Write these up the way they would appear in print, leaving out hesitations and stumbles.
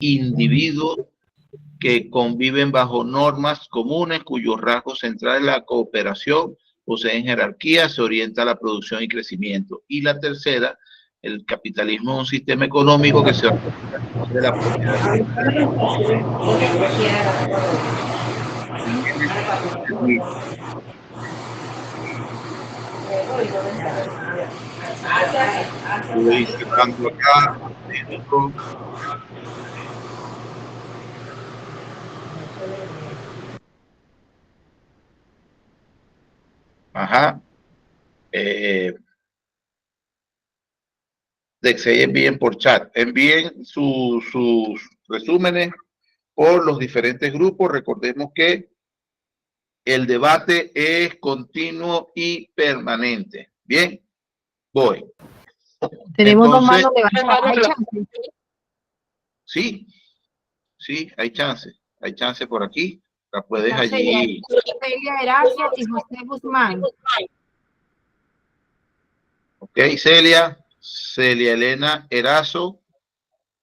individuos que conviven bajo normas comunes cuyos rasgos centrales la cooperación, poseen jerarquía, se orienta a la producción y crecimiento. Y la tercera, el capitalismo es un sistema económico que se va de la propiedad. Estoy cerrando acá. Ajá. Envíen por chat, envíen sus resúmenes por los diferentes grupos. Recordemos que el debate es continuo y permanente. Bien, voy. Tenemos dos manos levantadas. ¿Hay chance? Sí, sí, hay chance por aquí. La puedes allí. Celia Erazo y José Guzmán. Ok, Celia Elena Erazo,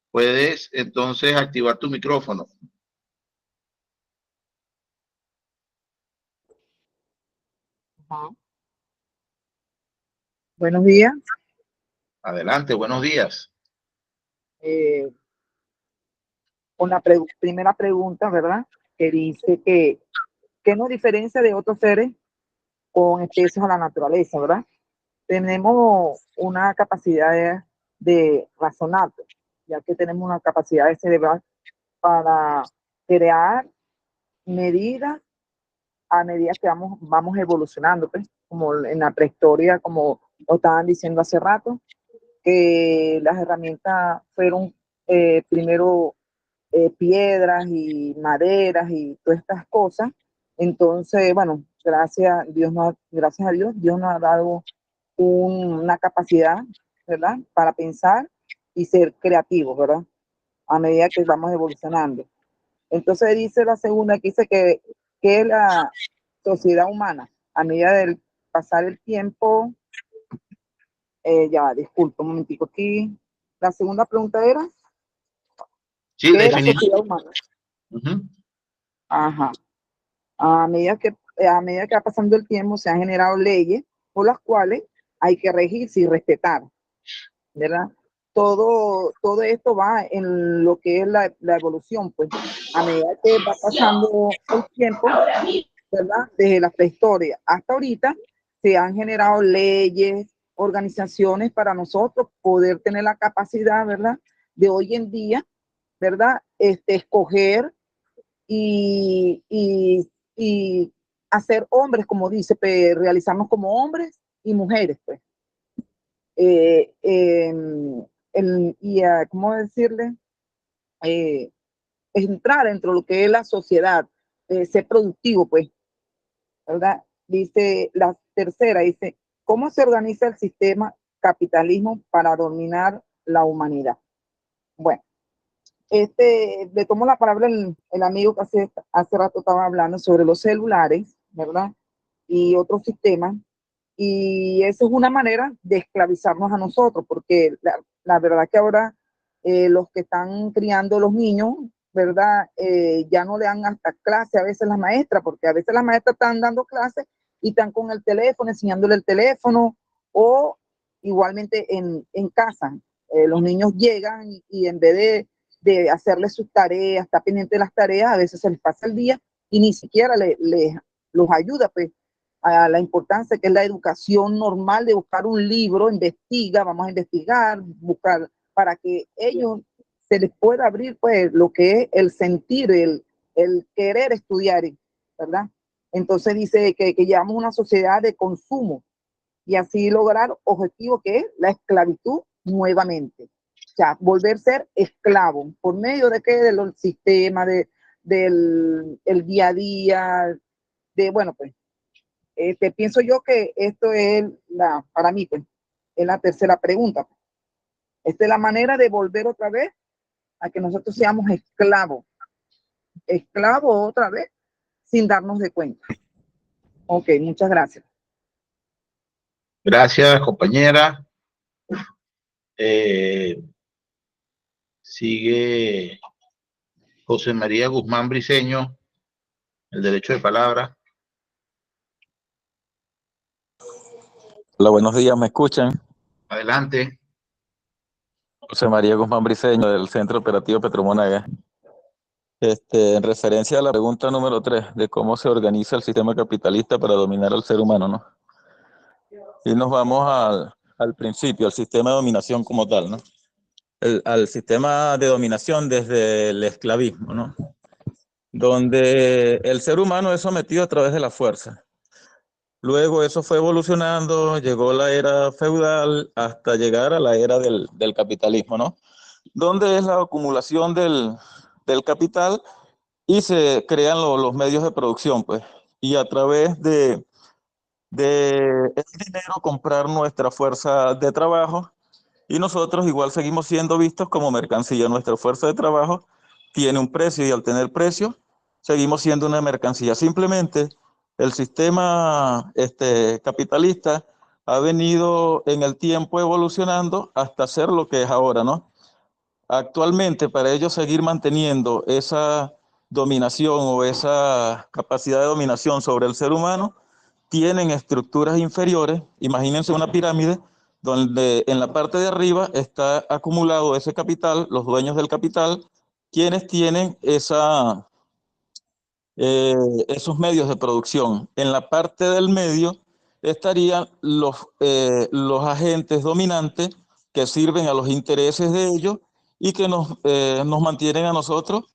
puedes entonces activar tu micrófono. Buenos días. Adelante, buenos días. Con la primera pregunta, ¿verdad? Que dice que, ¿qué nos diferencia de otros seres con especies a la naturaleza, ¿verdad? Tenemos una capacidad de razonar, ya que tenemos una capacidad cerebral para crear medidas a medida que vamos evolucionando, pues, como en la prehistoria, como lo estaban diciendo hace rato, que las herramientas fueron primero piedras y maderas y todas estas cosas. Entonces, bueno, gracias a Dios nos ha dado una capacidad, ¿verdad? Para pensar y ser creativos, ¿verdad? A medida que vamos evolucionando. Entonces dice la segunda, que dice que es la sociedad humana. A medida del pasar el tiempo, disculpa un momentico aquí. La segunda pregunta era, sí, ¿qué es la sociedad humana? Ajá. A medida que va pasando el tiempo, se han generado leyes por las cuales hay que regirse y respetar, ¿verdad? Todo esto va en lo que es la evolución, pues, a medida que va pasando el tiempo, ¿verdad? Desde la prehistoria hasta ahorita, se han generado leyes, organizaciones para nosotros poder tener la capacidad, ¿verdad? De hoy en día, ¿verdad? Escoger y hacer hombres, como dice, realizarnos como hombres y mujeres, pues. ¿Cómo decirle? Entrar dentro de lo que es la sociedad, ser productivo, pues, ¿verdad? Dice la tercera, dice, ¿cómo se organiza el sistema capitalismo para dominar la humanidad? Bueno, le tomo la palabra el amigo que hace rato estaba hablando sobre los celulares, ¿verdad? Y otros sistemas. Y eso es una manera de esclavizarnos a nosotros, porque la verdad que ahora los que están criando los niños, ¿verdad? Ya no le dan hasta clase a veces las maestras, porque a veces las maestras están dando clases y están con el teléfono, enseñándole el teléfono, o igualmente en casa. Los niños llegan y en vez de hacerles sus tareas, estar pendiente de las tareas, a veces se les pasa el día y ni siquiera los ayuda, pues, a la importancia que es la educación normal de buscar un libro, vamos a investigar, buscar para que ellos se les pueda abrir, pues, lo que es el sentir, el querer estudiar, ¿verdad? Entonces dice que llevamos una sociedad de consumo y así lograr objetivo que es la esclavitud nuevamente. O sea, volver a ser esclavo por medio de qué, del sistema, del el día a día, bueno, pues, pienso yo que esto es para mí, pues, es la tercera pregunta. Esta es la manera de volver otra vez a que nosotros seamos esclavos otra vez, sin darnos de cuenta. Ok, muchas gracias. Gracias, compañera. Sigue José María Guzmán Briceño, el derecho de palabra. Hola, buenos días, ¿me escuchan? Adelante. José María Guzmán Briceño, del Centro Operativo Petromonaga. En referencia a la pregunta número 3, de cómo se organiza el sistema capitalista para dominar al ser humano, ¿no? Y nos vamos al principio, al sistema de dominación como tal, ¿no? Al sistema de dominación desde el esclavismo, ¿no? Donde el ser humano es sometido a través de la fuerza. Luego eso fue evolucionando, llegó la era feudal hasta llegar a la era del capitalismo, ¿no? Donde es la acumulación del capital y se crean los medios de producción, pues, y a través de el dinero comprar nuestra fuerza de trabajo, y nosotros igual seguimos siendo vistos como mercancía. Nuestra fuerza de trabajo tiene un precio y al tener precio seguimos siendo una mercancía. Simplemente el sistema capitalista ha venido en el tiempo evolucionando hasta ser lo que es ahora, ¿no? Actualmente, para ellos seguir manteniendo esa dominación o esa capacidad de dominación sobre el ser humano, tienen estructuras inferiores. Imagínense una pirámide donde en la parte de arriba está acumulado ese capital, los dueños del capital, quienes tienen esos medios de producción. En la parte del medio estarían los agentes dominantes que sirven a los intereses de ellos y que nos mantienen a nosotros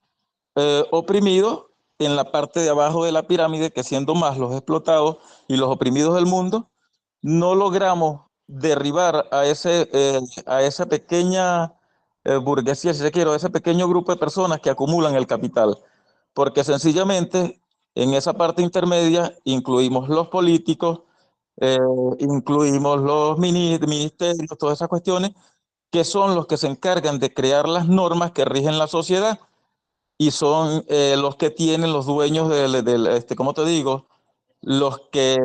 oprimidos en la parte de abajo de la pirámide, que siendo más los explotados y los oprimidos del mundo, no logramos derribar a esa pequeña burguesía, si se quiere, a ese pequeño grupo de personas que acumulan el capital, porque sencillamente en esa parte intermedia incluimos los políticos, eh, incluimos los ministerios, todas esas cuestiones, que son los que se encargan de crear las normas que rigen la sociedad y son los que tienen los dueños ¿cómo te digo? Los que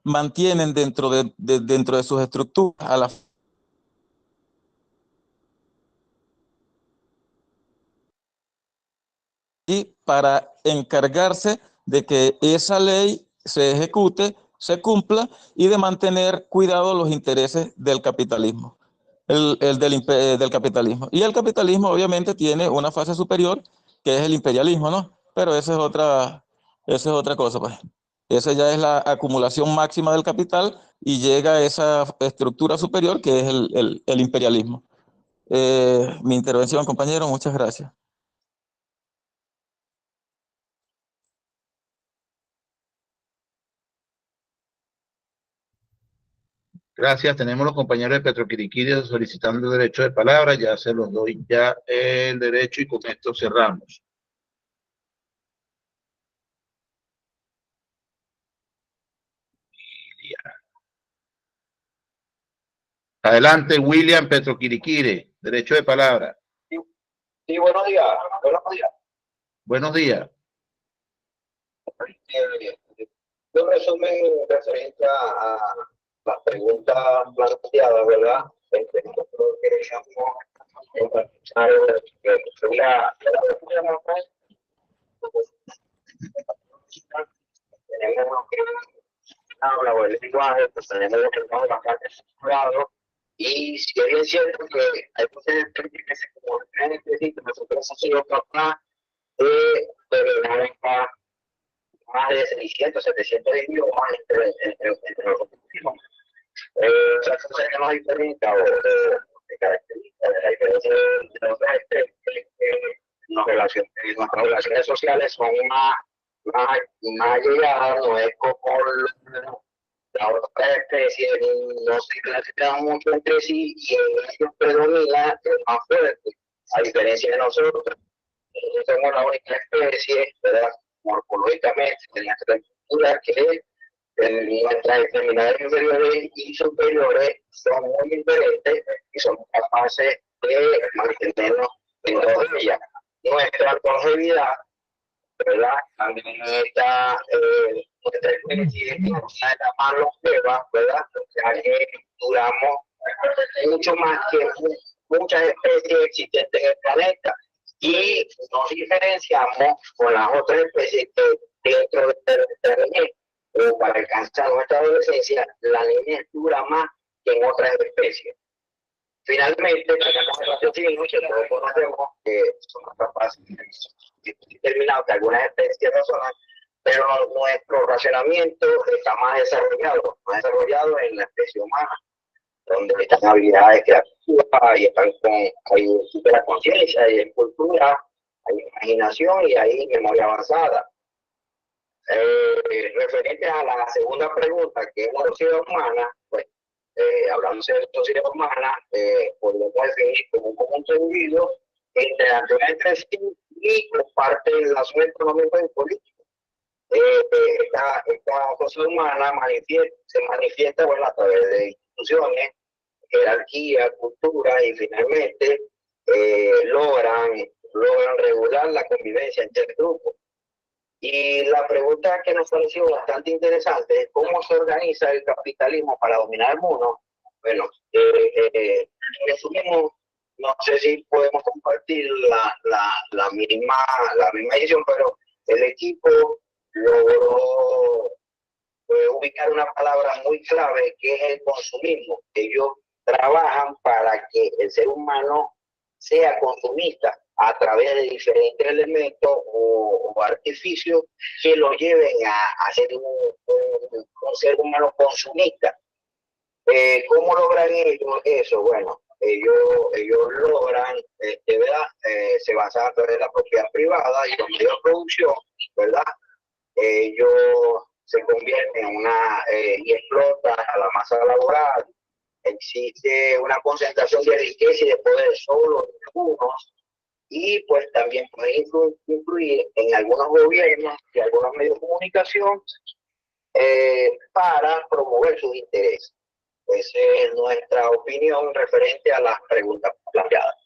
mantienen dentro de sus estructuras a la y para encargarse de que esa ley se ejecute, se cumpla y de mantener cuidado los intereses del capitalismo, del capitalismo. Y el capitalismo obviamente tiene una fase superior que es el imperialismo, ¿no? Pero esa es otra cosa, pues. Esa ya es la acumulación máxima del capital y llega a esa estructura superior que es el imperialismo. Mi intervención, compañero, muchas gracias. Gracias. Tenemos los compañeros de Petroquiriquiri solicitando derecho de palabra. Ya se los doy ya el derecho y con esto cerramos. Adelante, William Petroquiriquiri, derecho de palabra. Sí, buenos días. Buenos días. Buenos días. Un resumen referente a las preguntas planteadas, ¿verdad? Tenemos que habla o el lenguaje, pues tenemos que estar bastante estructurado. Y si es bien cierto que hay muchas críticas que se comunican entre sí, que nosotros hemos sido capaces de terminar más de 600, 700 idiomas entre nosotros mismos. Otra cosa que nos diferencia o que caracteriza de la diferencia de otras especies es que nuestras relaciones sociales son más allegadas, no es como las otras especies, no se relacionan mucho entre sí y en ellos predomina el más fuerte, a diferencia de nosotros. Somos la única especie, ¿verdad? Morfológicamente, en nuestra estructura, que nuestras extremidades inferiores y superiores son muy diferentes y somos capaces de mantenernos en todas ellas. Nuestra longevidad, ¿verdad? También está nuestra especie es una etapa más longeva, ¿verdad? Ya que duramos mucho más que muchas especies existentes en el planeta. y nos diferenciamos con las otras especies que dentro de nuestra niñez o para alcanzar nuestra adolescencia, la niñez dura más que en otras especies. Finalmente, tenemos el raciocinio que todos conocemos que somos capaces de determinar que algunas especies razonan, pero nuestro racionamiento está más desarrollado en la especie humana, donde están habilidades creativas y están hay supera conciencia, hay cultura, hay imaginación y hay memoria avanzada. Referente a la segunda pregunta, que es la sociedad humana, pues hablando de sociedad humana, podemos definir como un conjunto de individuos que interactúan entre sí y comparten lazos económicos y políticos. Esta sociedad humana se manifiesta bueno, a través de instituciones, jerarquía, cultura y finalmente logran regular la convivencia entre grupos. Y la pregunta que nos pareció bastante interesante es cómo se organiza el capitalismo para dominar el mundo. Bueno, resumimos, no sé si podemos compartir la misma edición, pero el equipo logró ubicar una palabra muy clave que es el consumismo. Ellos trabajan para que el ser humano sea consumista a través de diferentes elementos o artificios que lo lleven a ser un ser humano consumista. ¿Cómo logran ellos eso? Bueno, ellos logran, ¿verdad? Se basan a través de la propiedad privada y con mayor producción, ¿verdad? Ellos se convierten en y explotan a la masa laboral. Existe una concentración de riqueza y de poder solo de algunos, y pues también puede influir en algunos gobiernos y algunos medios de comunicación para promover sus intereses. Esa es nuestra opinión referente a las preguntas planteadas.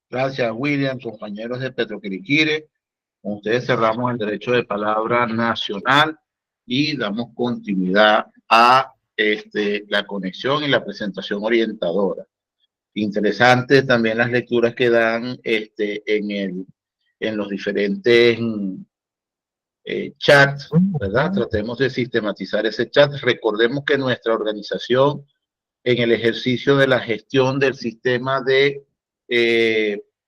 Gracias, William, compañeros de Petroquiriquire. Con ustedes cerramos el derecho de palabra nacional y damos continuidad a la conexión y la presentación orientadora. Interesante también las lecturas que dan en los diferentes chats, ¿verdad? Tratemos de sistematizar ese chat. Recordemos que nuestra organización, en el ejercicio de la gestión del sistema de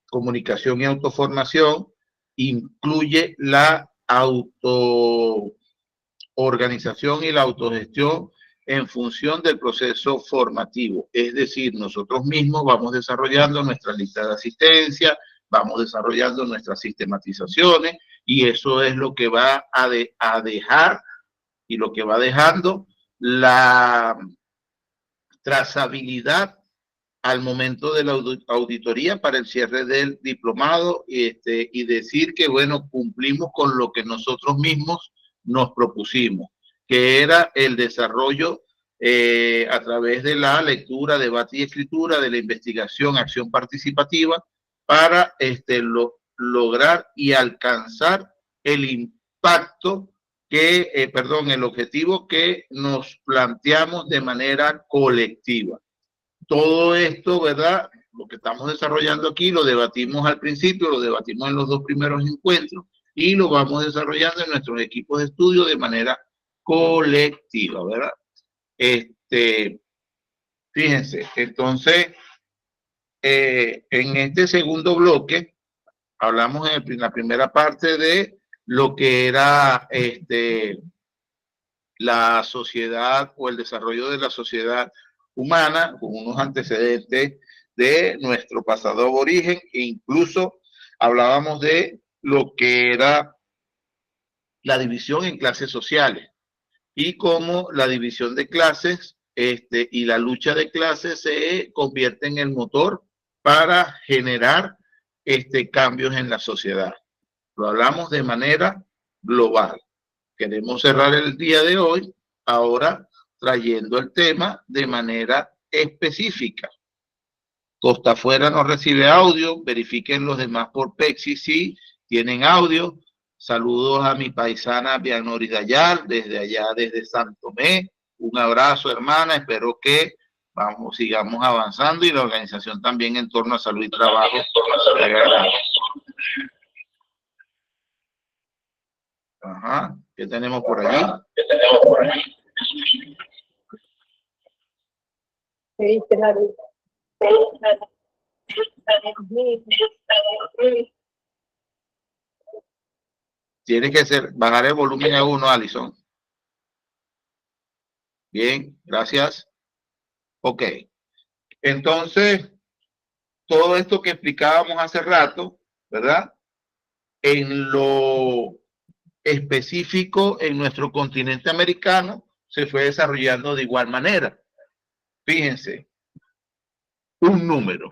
comunicación y autoformación, incluye la autoorganización y la autogestión en función del proceso formativo. Es decir, nosotros mismos vamos desarrollando nuestra lista de asistencia, vamos desarrollando nuestras sistematizaciones y eso es lo que va a dejar y lo que va dejando la trazabilidad al momento de la auditoría para el cierre del diplomado y decir que, bueno, cumplimos con lo que nosotros mismos nos propusimos, que era el desarrollo a través de la lectura, debate y escritura, de la investigación, acción participativa, para lograr y alcanzar el impacto el objetivo que nos planteamos de manera colectiva. Todo esto, ¿verdad? Lo que estamos desarrollando aquí lo debatimos al principio, lo debatimos en los 2 primeros encuentros y lo vamos desarrollando en nuestros equipos de estudio de manera colectiva, ¿verdad? Fíjense, entonces, en este segundo bloque, hablamos en la primera parte de lo que era la sociedad o el desarrollo de la sociedad humana, con unos antecedentes de nuestro pasado aborigen, e incluso hablábamos de lo que era la división en clases sociales y cómo la división de clases y la lucha de clases se convierte en el motor para generar cambios en la sociedad. Lo hablamos de manera global. Queremos cerrar el día de hoy ahora trayendo el tema de manera específica. Costa Afuera no recibe audio, verifiquen los demás por Pexi si tienen audio. Saludos a mi paisana Bianori Dayal, desde allá, desde Santo Tomé. Un abrazo, hermana, espero que Vamos, sigamos avanzando y la organización también en torno a salud y trabajo. Ajá, ¿qué tenemos por allí? Tiene que ser, bajar el volumen a 1, Alison. Bien, gracias. Ok. Entonces, todo esto que explicábamos hace rato, ¿verdad? En lo específico en nuestro continente americano se fue desarrollando de igual manera. Fíjense, un número.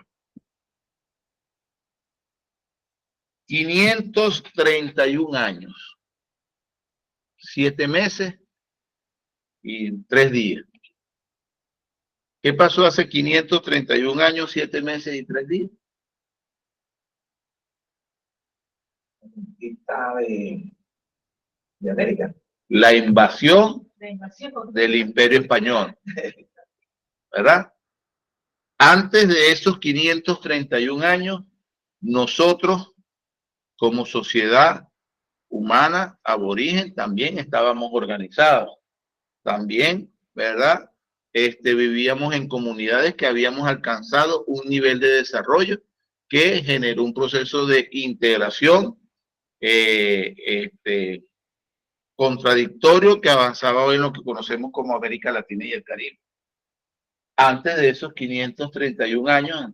531 años, 7 meses y 3 días. ¿Qué pasó hace 531 años, 7 meses y 3 días? De América. La invasión del Imperio Español, ¿verdad? Antes de esos 531 años, nosotros, como sociedad humana aborigen, también estábamos organizados. También, ¿verdad? Vivíamos en comunidades que habíamos alcanzado un nivel de desarrollo que generó un proceso de integración contradictorio que avanzaba hoy en lo que conocemos como América Latina y el Caribe. Antes de esos 531 años,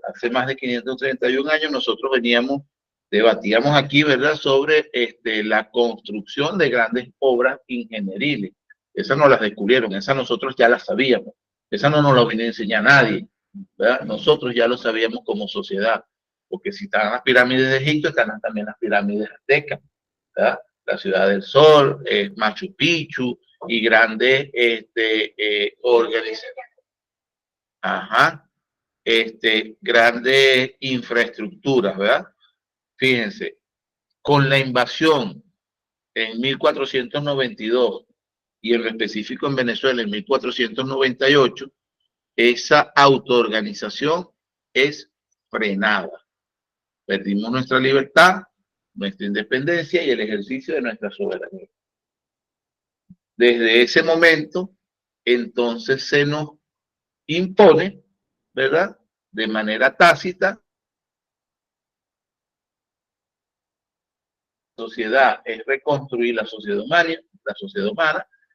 hace más de 531 años, nosotros debatíamos aquí, ¿verdad?, sobre la construcción de grandes obras ingenieriles. Esas no las descubrieron, esas nosotros ya las sabíamos. Esas no nos las vino a enseñar nadie, ¿verdad? Nosotros ya lo sabíamos como sociedad, porque si están las pirámides de Egipto, están también las pirámides aztecas, ¿verdad? La Ciudad del Sol, Machu Picchu y grandes organizaciones. Ajá, grandes infraestructuras, ¿verdad? Fíjense, con la invasión en 1492 y en lo específico en Venezuela en 1498, esa autoorganización es frenada. Perdimos nuestra libertad, nuestra independencia y el ejercicio de nuestra soberanía. Desde ese momento, entonces se nos impone, ¿verdad?, de manera tácita. La sociedad es reconstruir la sociedad humana.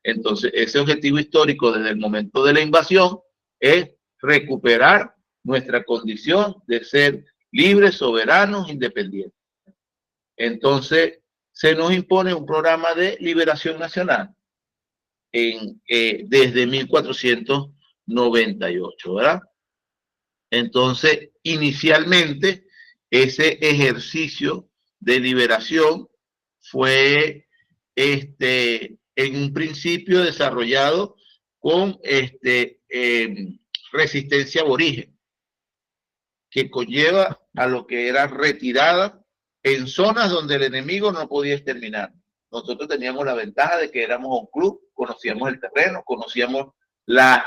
Entonces, ese objetivo histórico desde el momento de la invasión es recuperar nuestra condición de ser libres, soberanos, independientes. Entonces, se nos impone un programa de liberación nacional desde 1498, ¿verdad? Entonces, inicialmente, ese ejercicio de liberación fue en un principio desarrollado con resistencia aborigen, que conlleva a lo que era retirada en zonas donde el enemigo no podía exterminar. Nosotros teníamos la ventaja de que éramos un club, conocíamos el terreno, conocíamos las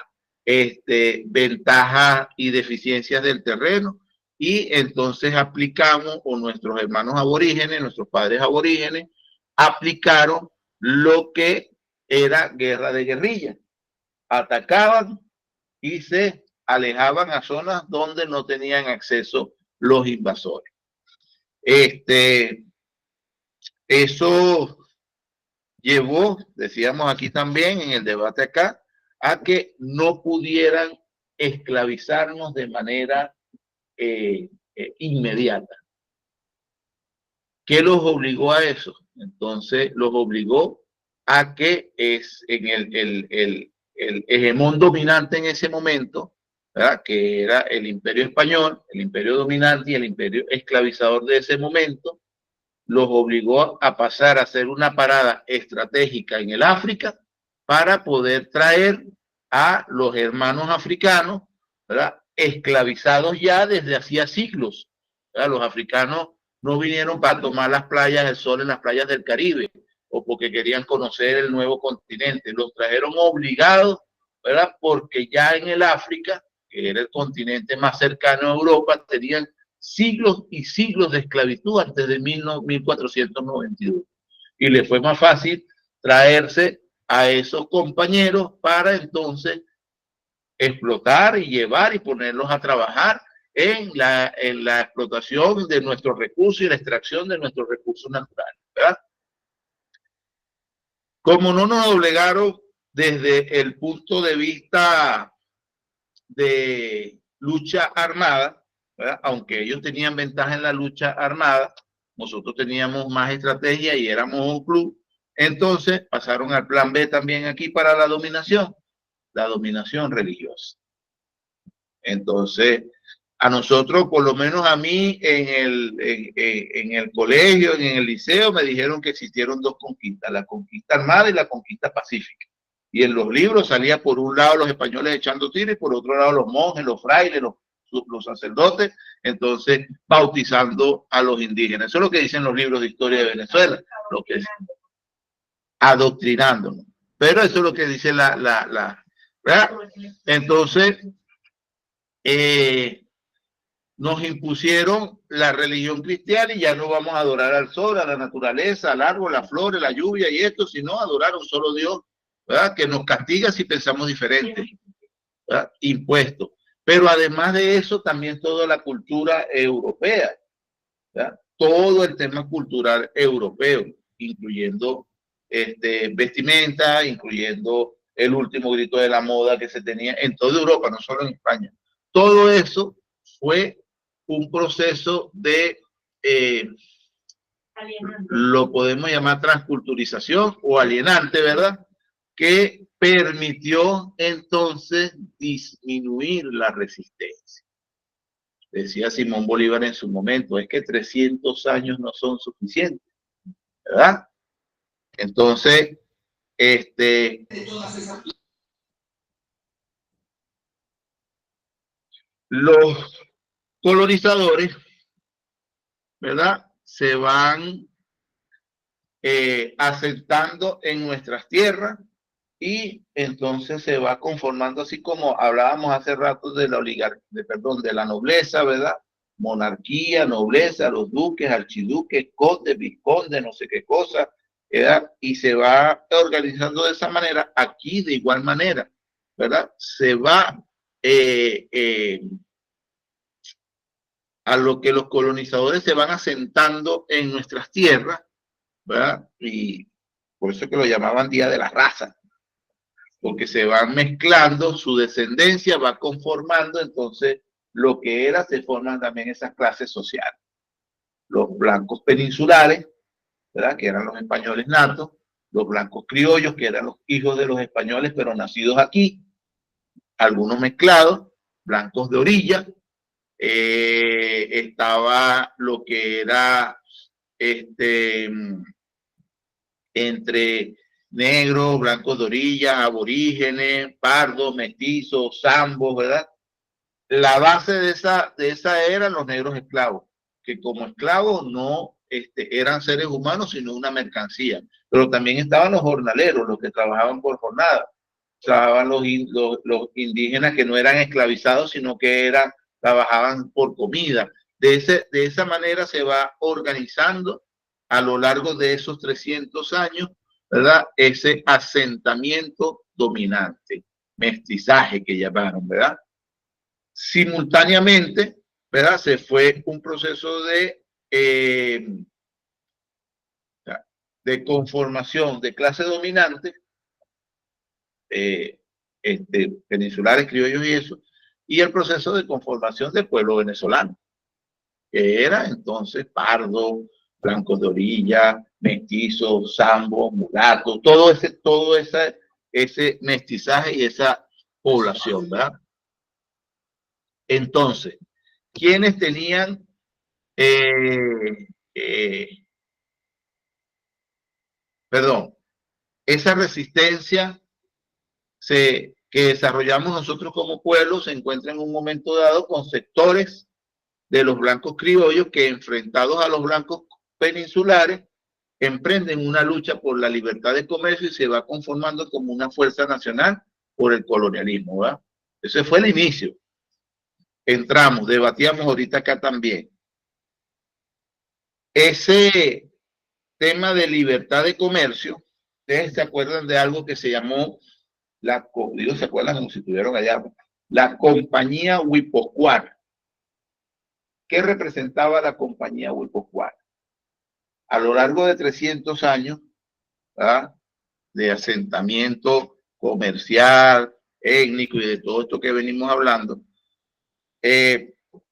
ventajas y deficiencias del terreno, y entonces aplicamos, o nuestros hermanos aborígenes, nuestros padres aborígenes, aplicaron lo que era guerra de guerrilla. Atacaban y se alejaban a zonas donde no tenían acceso los invasores. Eso llevó, decíamos aquí también en el debate acá, a que no pudieran esclavizarnos de manera inmediata. ¿Qué los obligó a eso? Entonces los obligó a que el hegemón dominante en ese momento, ¿verdad?, que era el Imperio Español, el imperio dominante y el imperio esclavizador de ese momento, los obligó a pasar a hacer una parada estratégica en el África para poder traer a los hermanos africanos, ¿verdad?, esclavizados ya desde hacía siglos, ¿verdad? Los africanos no vinieron para tomar las playas del sol en las playas del Caribe o porque querían conocer el nuevo continente. Los trajeron obligados ¿verdad? Porque ya en el África, que era el continente más cercano a Europa, tenían siglos y siglos de esclavitud antes de 1492. Y le fue más fácil traerse a esos compañeros para entonces explotar y llevar y ponerlos a trabajar en la explotación de nuestros recursos y la extracción de nuestros recursos naturales, ¿verdad? Como no nos doblegaron desde el punto de vista de lucha armada, ¿verdad? Aunque ellos tenían ventaja en la lucha armada, nosotros teníamos más estrategia y éramos un club, entonces pasaron al plan B también aquí para la dominación religiosa. Entonces, a nosotros, por lo menos a mí, en el colegio, en el liceo, me dijeron que existieron dos conquistas, la conquista armada y la conquista pacífica. Y en los libros salía por un lado los españoles echando tiros y por otro lado los monjes, los frailes, los sacerdotes, entonces bautizando a los indígenas. Eso es lo que dicen los libros de historia de Venezuela, lo que es adoctrinándonos. Pero eso es lo que dice ¿verdad? Entonces, nos impusieron la religión cristiana y ya no vamos a adorar al sol, a la naturaleza, al árbol, a las flores, la lluvia y esto, sino adorar a un solo Dios, ¿verdad? Que nos castiga si pensamos diferente, ¿verdad? Impuesto. Pero además de eso, también toda la cultura europea, ¿verdad? Todo el tema cultural europeo, incluyendo vestimenta, incluyendo el último grito de la moda que se tenía en toda Europa, no solo en España. Todo eso fue un proceso de, lo podemos llamar transculturización o alienante, ¿verdad? Que permitió entonces disminuir la resistencia. Decía Simón Bolívar en su momento, es que 300 años no son suficientes, ¿verdad? Entonces, los colonizadores, ¿verdad? Se van asentando en nuestras tierras y entonces se va conformando, así como hablábamos hace rato de la de la nobleza, ¿verdad? Monarquía, nobleza, los duques, archiduques, condes, vizcondes, no sé qué cosa, ¿verdad? Y se va organizando de esa manera. Aquí de igual manera, ¿verdad? Se va a lo que los colonizadores se van asentando en nuestras tierras, ¿verdad? Y por eso que lo llamaban Día de la Raza, porque se van mezclando, su descendencia va conformando, entonces lo que era, se forman también esas clases sociales. Los blancos peninsulares, ¿verdad? Que eran los españoles natos, los blancos criollos, que eran los hijos de los españoles, pero nacidos aquí, algunos mezclados, blancos de orilla, estaba lo que era entre negros, blancos de orilla, aborígenes, pardos, mestizos, zambos, ¿verdad? La base de esa eran los negros esclavos, que como esclavos no eran seres humanos, sino una mercancía. Pero también estaban los jornaleros, los que trabajaban por jornada. Trabajaban los indígenas que no eran esclavizados, sino que trabajaban por comida. De esa manera se va organizando a lo largo de esos 300 años, ¿verdad? Ese asentamiento dominante, mestizaje que llamaron, ¿verdad? Simultáneamente, ¿verdad? Se fue un proceso de conformación de clase dominante, peninsulares, criollos y eso, y el proceso de conformación del pueblo venezolano, que era entonces pardo, blancos de orilla, mestizos, zambos, mulatos, todo ese mestizaje y esa población, ¿verdad? Entonces, ¿quiénes tenían esa resistencia que desarrollamos nosotros como pueblo? Se encuentra en un momento dado con sectores de los blancos criollos que, enfrentados a los blancos peninsulares, emprenden una lucha por la libertad de comercio y se va conformando como una fuerza nacional por el colonialismo, ¿verdad? Ese fue el inicio. Entramos, debatíamos ahorita acá también. Ese tema de libertad de comercio, ustedes se acuerdan de algo que se llamó, se acuerdan como si estuvieron allá, la compañía Guipúzcoa. ¿Qué representaba la compañía Guipúzcoa? A lo largo de 300 años, ¿verdad?, de asentamiento comercial, étnico y de todo esto que venimos hablando,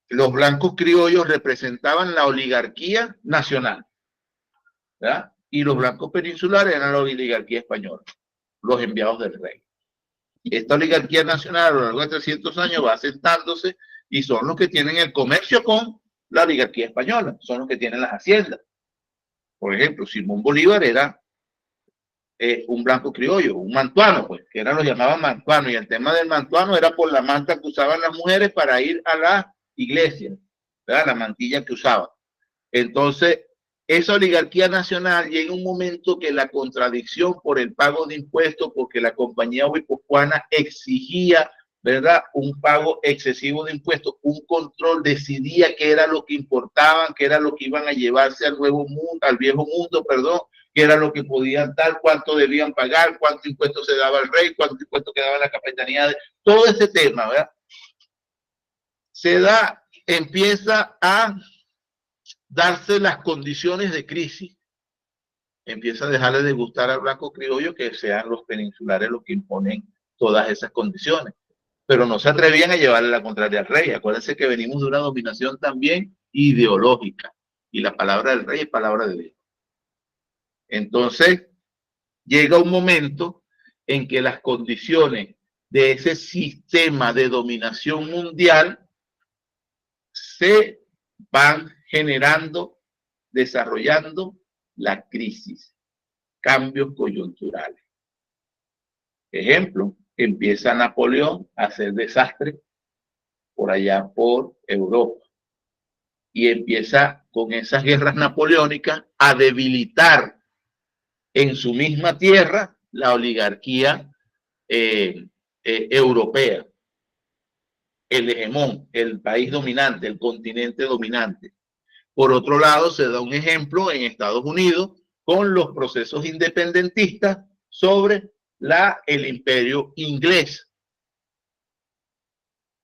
los blancos criollos representaban la oligarquía nacional, ¿verdad? Y los blancos peninsulares eran la oligarquía española, los enviados del rey. Esta oligarquía nacional a lo largo de 300 años va asentándose y son los que tienen el comercio con la oligarquía española, son los que tienen las haciendas. Por ejemplo, Simón Bolívar era un blanco criollo, un mantuano, pues, que lo llamaban mantuano, y el tema del mantuano era por la manta que usaban las mujeres para ir a la iglesia, ¿verdad? La mantilla que usaban. Entonces, esa oligarquía nacional llega un momento que la contradicción por el pago de impuestos, porque la compañía guipuzcoana exigía, ¿verdad?, un pago excesivo de impuestos, un control, decidía qué era lo que importaban, qué era lo que iban a llevarse al nuevo mundo, al viejo mundo, perdón, qué era lo que podían dar, cuánto debían pagar, cuánto impuesto se daba al rey, cuánto impuesto quedaba en la capitanía, todo ese tema, ¿verdad? Empieza a darse las condiciones de crisis, empieza a dejarle de gustar al blanco criollo que sean los peninsulares los que imponen todas esas condiciones, pero no se atrevían a llevarle la contraria al rey. Acuérdense que venimos de una dominación también ideológica, y la palabra del rey es palabra de Dios. Entonces, llega un momento en que las condiciones de ese sistema de dominación mundial se van generando, desarrollando la crisis, cambios coyunturales. Ejemplo, empieza Napoleón a hacer desastre por allá por Europa y empieza con esas guerras napoleónicas a debilitar en su misma tierra la oligarquía europea, el hegemón, el país dominante, el continente dominante. Por otro lado, se da un ejemplo en Estados Unidos con los procesos independentistas sobre el imperio inglés.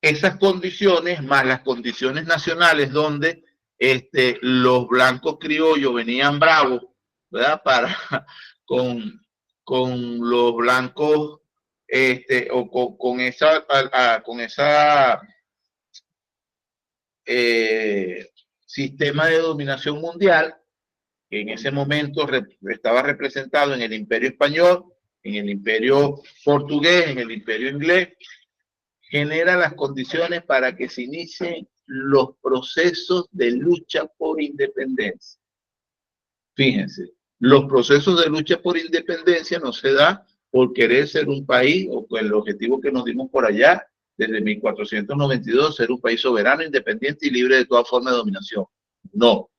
Esas condiciones, más las condiciones nacionales donde los blancos criollos venían bravos, ¿verdad?, con los blancos, con esa sistema de dominación mundial, que en ese momento estaba representado en el imperio español, en el imperio portugués, en el imperio inglés, genera las condiciones para que se inicien los procesos de lucha por independencia. Fíjense, los procesos de lucha por independencia no se da por querer ser un país, o con el objetivo que nos dimos por allá, desde 1492, ser un país soberano, independiente y libre de toda forma de dominación. No.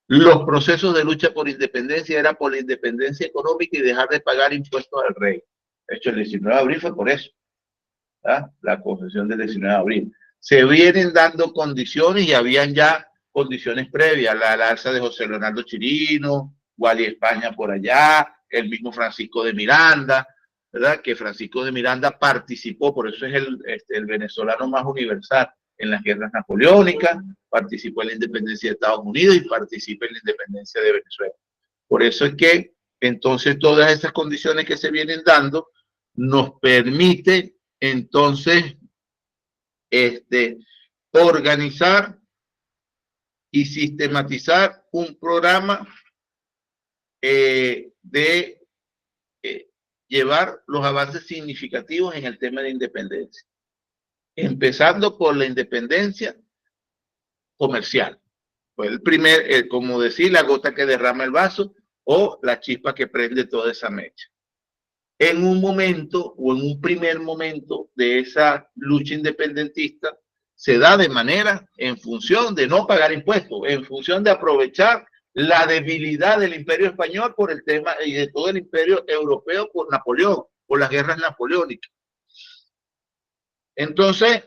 Los procesos de lucha por independencia era por la independencia económica y dejar de pagar impuestos al rey. De hecho, el 19 de abril fue por eso, ¿verdad? La concesión del 19 de abril. Se vienen dando condiciones y habían ya condiciones previas, la alza de José Leonardo Chirino, Guali España por allá, el mismo Francisco de Miranda, ¿verdad? Que Francisco de Miranda participó, por eso es el venezolano más universal en las guerras napoleónicas, participó en la independencia de Estados Unidos y participa en la independencia de Venezuela. Por eso es que entonces todas esas condiciones que se vienen dando nos permite entonces organizar y sistematizar un programa de llevar los avances significativos en el tema de independencia, empezando por la independencia comercial. Fue el primer, como decir, la gota que derrama el vaso o la chispa que prende toda esa mecha. En un momento o en un primer momento de esa lucha independentista se da de manera en función de no pagar impuestos, en función de aprovechar la debilidad del imperio español por el tema y de todo el imperio europeo por Napoleón, por las guerras napoleónicas. Entonces,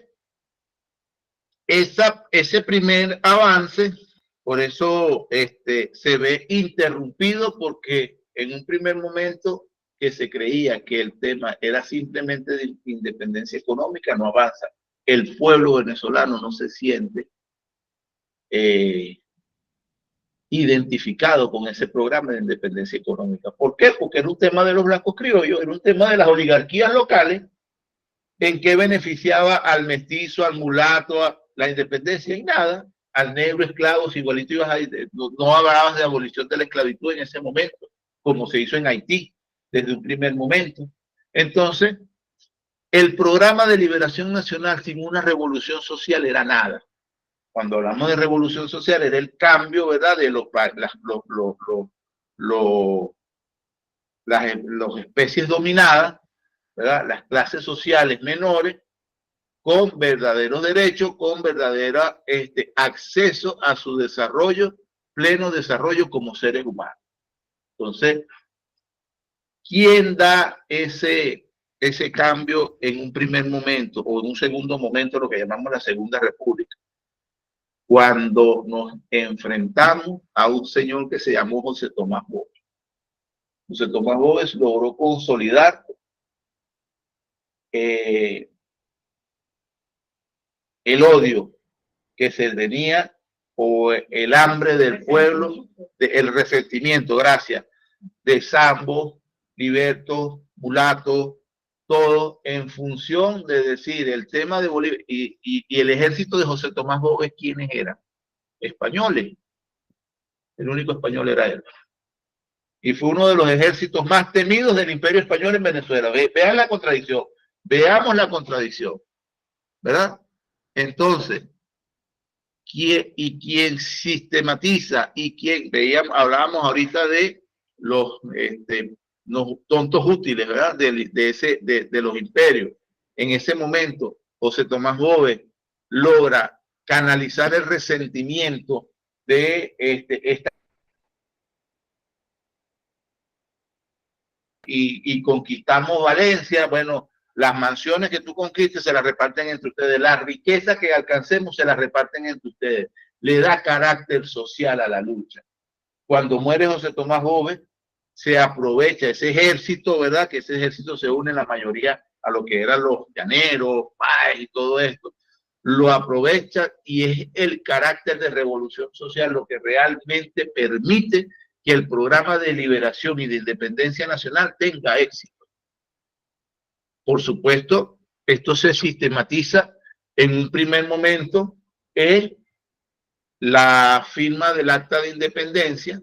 ese primer avance, por eso se ve interrumpido, porque en un primer momento que se creía que el tema era simplemente de independencia económica, no avanza. El pueblo venezolano no se siente identificado con ese programa de independencia económica. ¿Por qué? Porque era un tema de los blancos criollos, era un tema de las oligarquías locales, en que beneficiaba al mestizo, al mulato, a la independencia y nada, al negro esclavo, si igualito ibas a, no hablabas de abolición de la esclavitud en ese momento, como se hizo en Haití desde un primer momento. Entonces, el programa de liberación nacional sin una revolución social era nada. Cuando hablamos de revolución social era el cambio, ¿verdad?, de las especies dominadas, ¿verdad?, las clases sociales menores, con verdaderos derechos, con verdadero acceso a su desarrollo, pleno desarrollo como seres humanos. Entonces, ¿quién da ese cambio en un primer momento o en un segundo momento, lo que llamamos la Segunda República? Cuando nos enfrentamos a un señor que se llamó José Tomás Bóves. José Tomás Bóves logró consolidar el odio que se tenía, o el hambre del pueblo, el resentimiento, gracias, de Sambo, Liberto, Mulato, todo en función de decir el tema de Bolivia y el ejército de José Tomás Bóves, ¿quiénes eran? Españoles. El único español era él. Y fue uno de los ejércitos más temidos del Imperio Español en Venezuela. Vean la contradicción. Veamos la contradicción. ¿Verdad? Entonces, ¿quién sistematiza y quién? Hablábamos ahorita de los tontos útiles, ¿verdad? De los imperios. En ese momento, José Tomás Bóves logra canalizar el resentimiento de esta y conquistamos Valencia. Bueno, las mansiones que tú conquistes se las reparten entre ustedes, la riqueza que alcancemos se las reparten entre ustedes. Le da carácter social a la lucha. Cuando muere José Tomás Bóves, se aprovecha ese ejército, ¿verdad? Que ese ejército se une en la mayoría a lo que eran los llaneros, páez y todo esto. Lo aprovecha y es el carácter de revolución social lo que realmente permite que el programa de liberación y de independencia nacional tenga éxito. Por supuesto, esto se sistematiza en un primer momento en la firma del Acta de Independencia,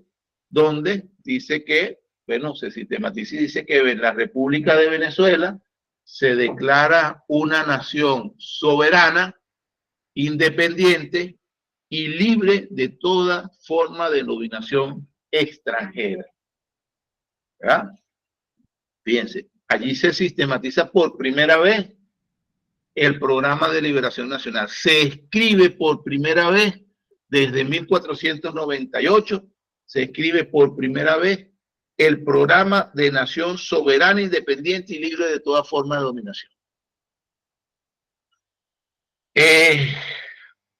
donde dice que, bueno, se sistematiza y dice que en la República de Venezuela se declara una nación soberana, independiente y libre de toda forma de dominación extranjera. ¿Verdad? Fíjense, allí se sistematiza por primera vez el programa de liberación nacional. Se escribe por primera vez desde 1498, se escribe por primera vez el programa de nación soberana, independiente y libre de toda forma de dominación.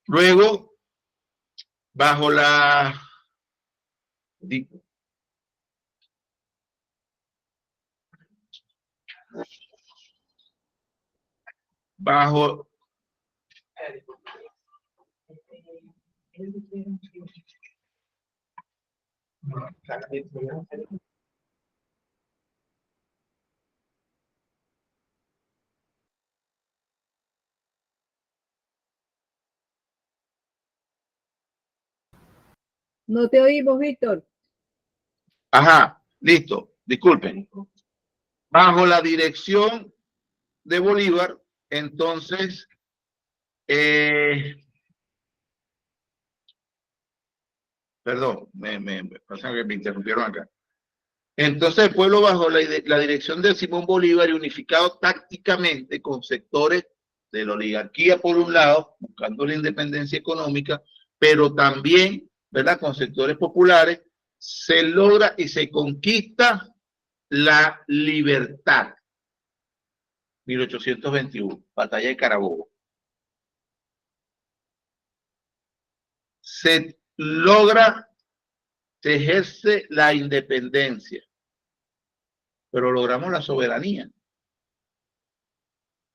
Luego, bajo la No te oímos, Víctor. Ajá, listo, disculpen. Bajo la dirección de Bolívar, entonces, perdón, me pasa que me interrumpieron acá. Entonces el pueblo bajo la dirección de Simón Bolívar y unificado tácticamente con sectores de la oligarquía por un lado, buscando la independencia económica, pero también, ¿verdad?, con sectores populares, se logra y se conquista la libertad. 1821, batalla de Carabobo. Se ejerce la independencia, pero logramos la soberanía.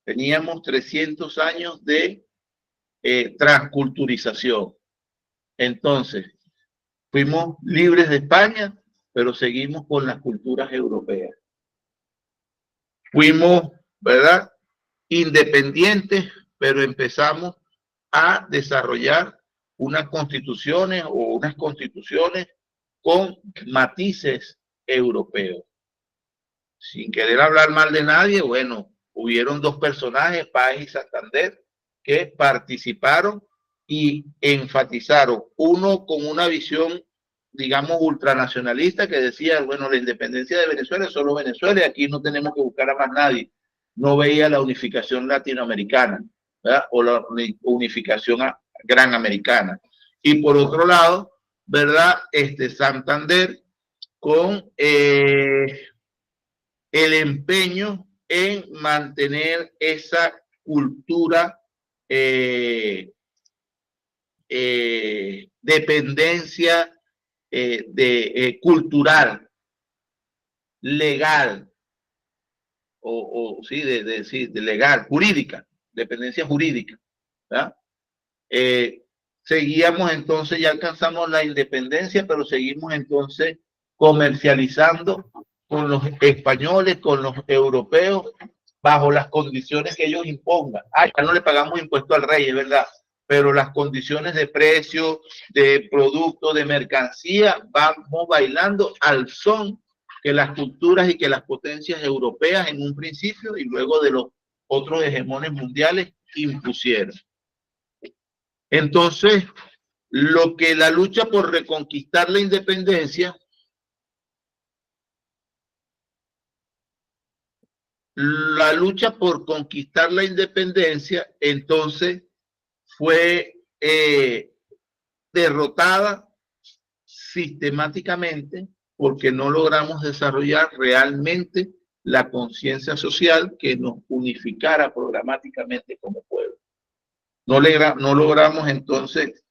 Teníamos 300 años de transculturización. Entonces, fuimos libres de España, pero seguimos con las culturas europeas. Fuimos, ¿verdad?, independientes, pero empezamos a desarrollar unas constituciones con matices europeos. Sin querer hablar mal de nadie, bueno, hubieron dos personajes, Páez y Santander, que participaron y enfatizaron, uno con una visión, digamos, ultranacionalista, que decía, bueno, la independencia de Venezuela es solo Venezuela y aquí no tenemos que buscar a más nadie. No veía la unificación latinoamericana, ¿verdad?, o la unificación gran americana. Y por otro lado, ¿verdad?, Santander con el empeño en mantener esa cultura, dependencia cultural, legal, sí, de legal, jurídica, dependencia jurídica, ¿verdad? Seguíamos entonces, ya alcanzamos la independencia, pero seguimos entonces comercializando con los españoles, con los europeos, bajo las condiciones que ellos impongan. Ya no le pagamos impuesto al rey, es verdad, pero las condiciones de precio, de producto, de mercancía, vamos bailando al son que las culturas y que las potencias europeas en un principio y luego de los otros hegemones mundiales impusieron. Entonces, lo que la lucha por reconquistar la independencia, entonces fue derrotada sistemáticamente porque no logramos desarrollar realmente la conciencia social que nos unificara programáticamente como pueblo. No logramos entonces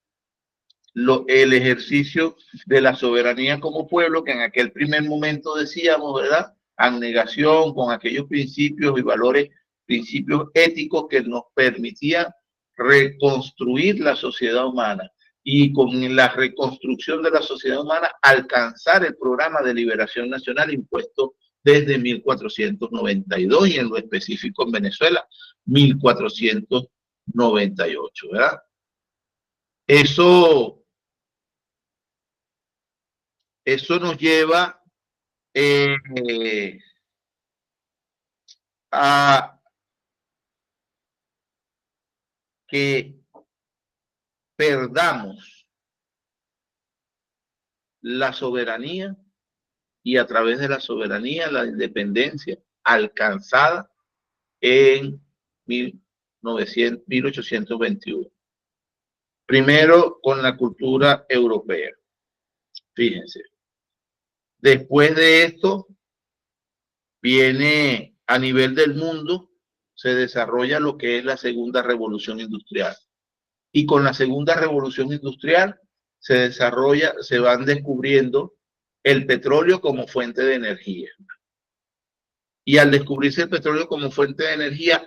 el ejercicio de la soberanía como pueblo, que en aquel primer momento decíamos, ¿verdad?, abnegación con aquellos principios y valores, principios éticos que nos permitían reconstruir la sociedad humana y con la reconstrucción de la sociedad humana alcanzar el programa de liberación nacional impuesto desde 1492 y en lo específico en Venezuela 1498, ¿verdad? Eso nos lleva a que perdamos la soberanía y a través de la soberanía la independencia alcanzada en 1821. Primero con la cultura europea. Fíjense. Después de esto viene a nivel del mundo, se desarrolla lo que es la segunda revolución industrial. Y con la segunda revolución industrial se van descubriendo el petróleo como fuente de energía. Y al descubrirse el petróleo como fuente de energía,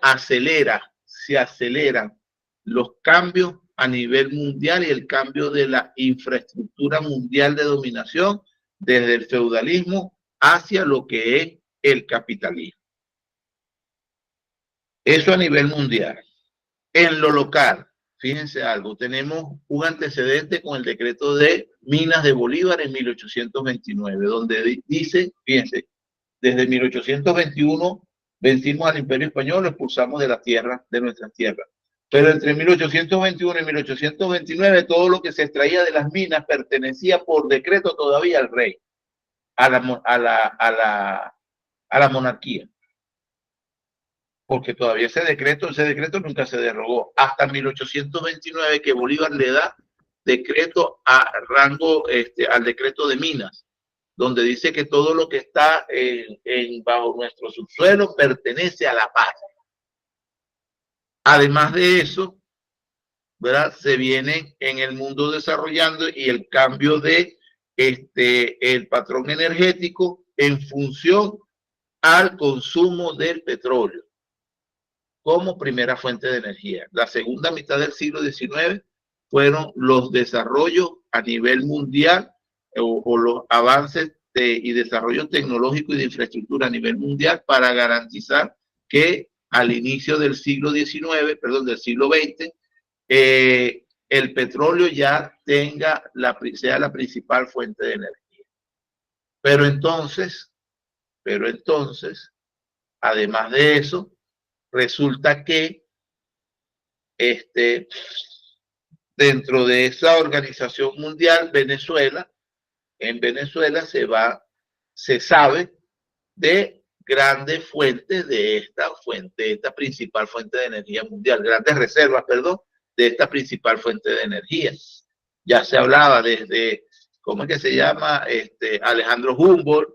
se aceleran los cambios a nivel mundial y el cambio de la infraestructura mundial de dominación desde el feudalismo hacia lo que es el capitalismo. Eso a nivel mundial. En lo local, fíjense algo, tenemos un antecedente con el decreto de Minas de Bolívar en 1829, donde dice, fíjense, desde 1821 vencimos al Imperio Español, lo expulsamos de la tierra, de nuestras tierras. Pero entre 1821 y 1829 todo lo que se extraía de las minas pertenecía por decreto todavía al rey, a la monarquía. Porque todavía ese decreto nunca se derogó. Hasta 1829 que Bolívar le da decreto a rango, al decreto de minas, donde dice que todo lo que está bajo nuestro subsuelo pertenece a la patria. Además de eso, ¿verdad? Se viene en el mundo desarrollando y el cambio de el patrón energético en función al consumo del petróleo como primera fuente de energía. La segunda mitad del siglo XIX fueron los desarrollos a nivel mundial o los avances y desarrollo tecnológico y de infraestructura a nivel mundial para garantizar que al inicio del siglo XIX, perdón, del siglo XX, el petróleo ya sea la principal fuente de energía. Pero entonces, además de eso, resulta que dentro de esa organización mundial, en Venezuela se sabe de grandes fuentes de esta principal fuente de energía mundial, grandes reservas, perdón, de esta principal fuente de energía. Ya se hablaba desde, ¿cómo es que se llama? Alejandro Humboldt,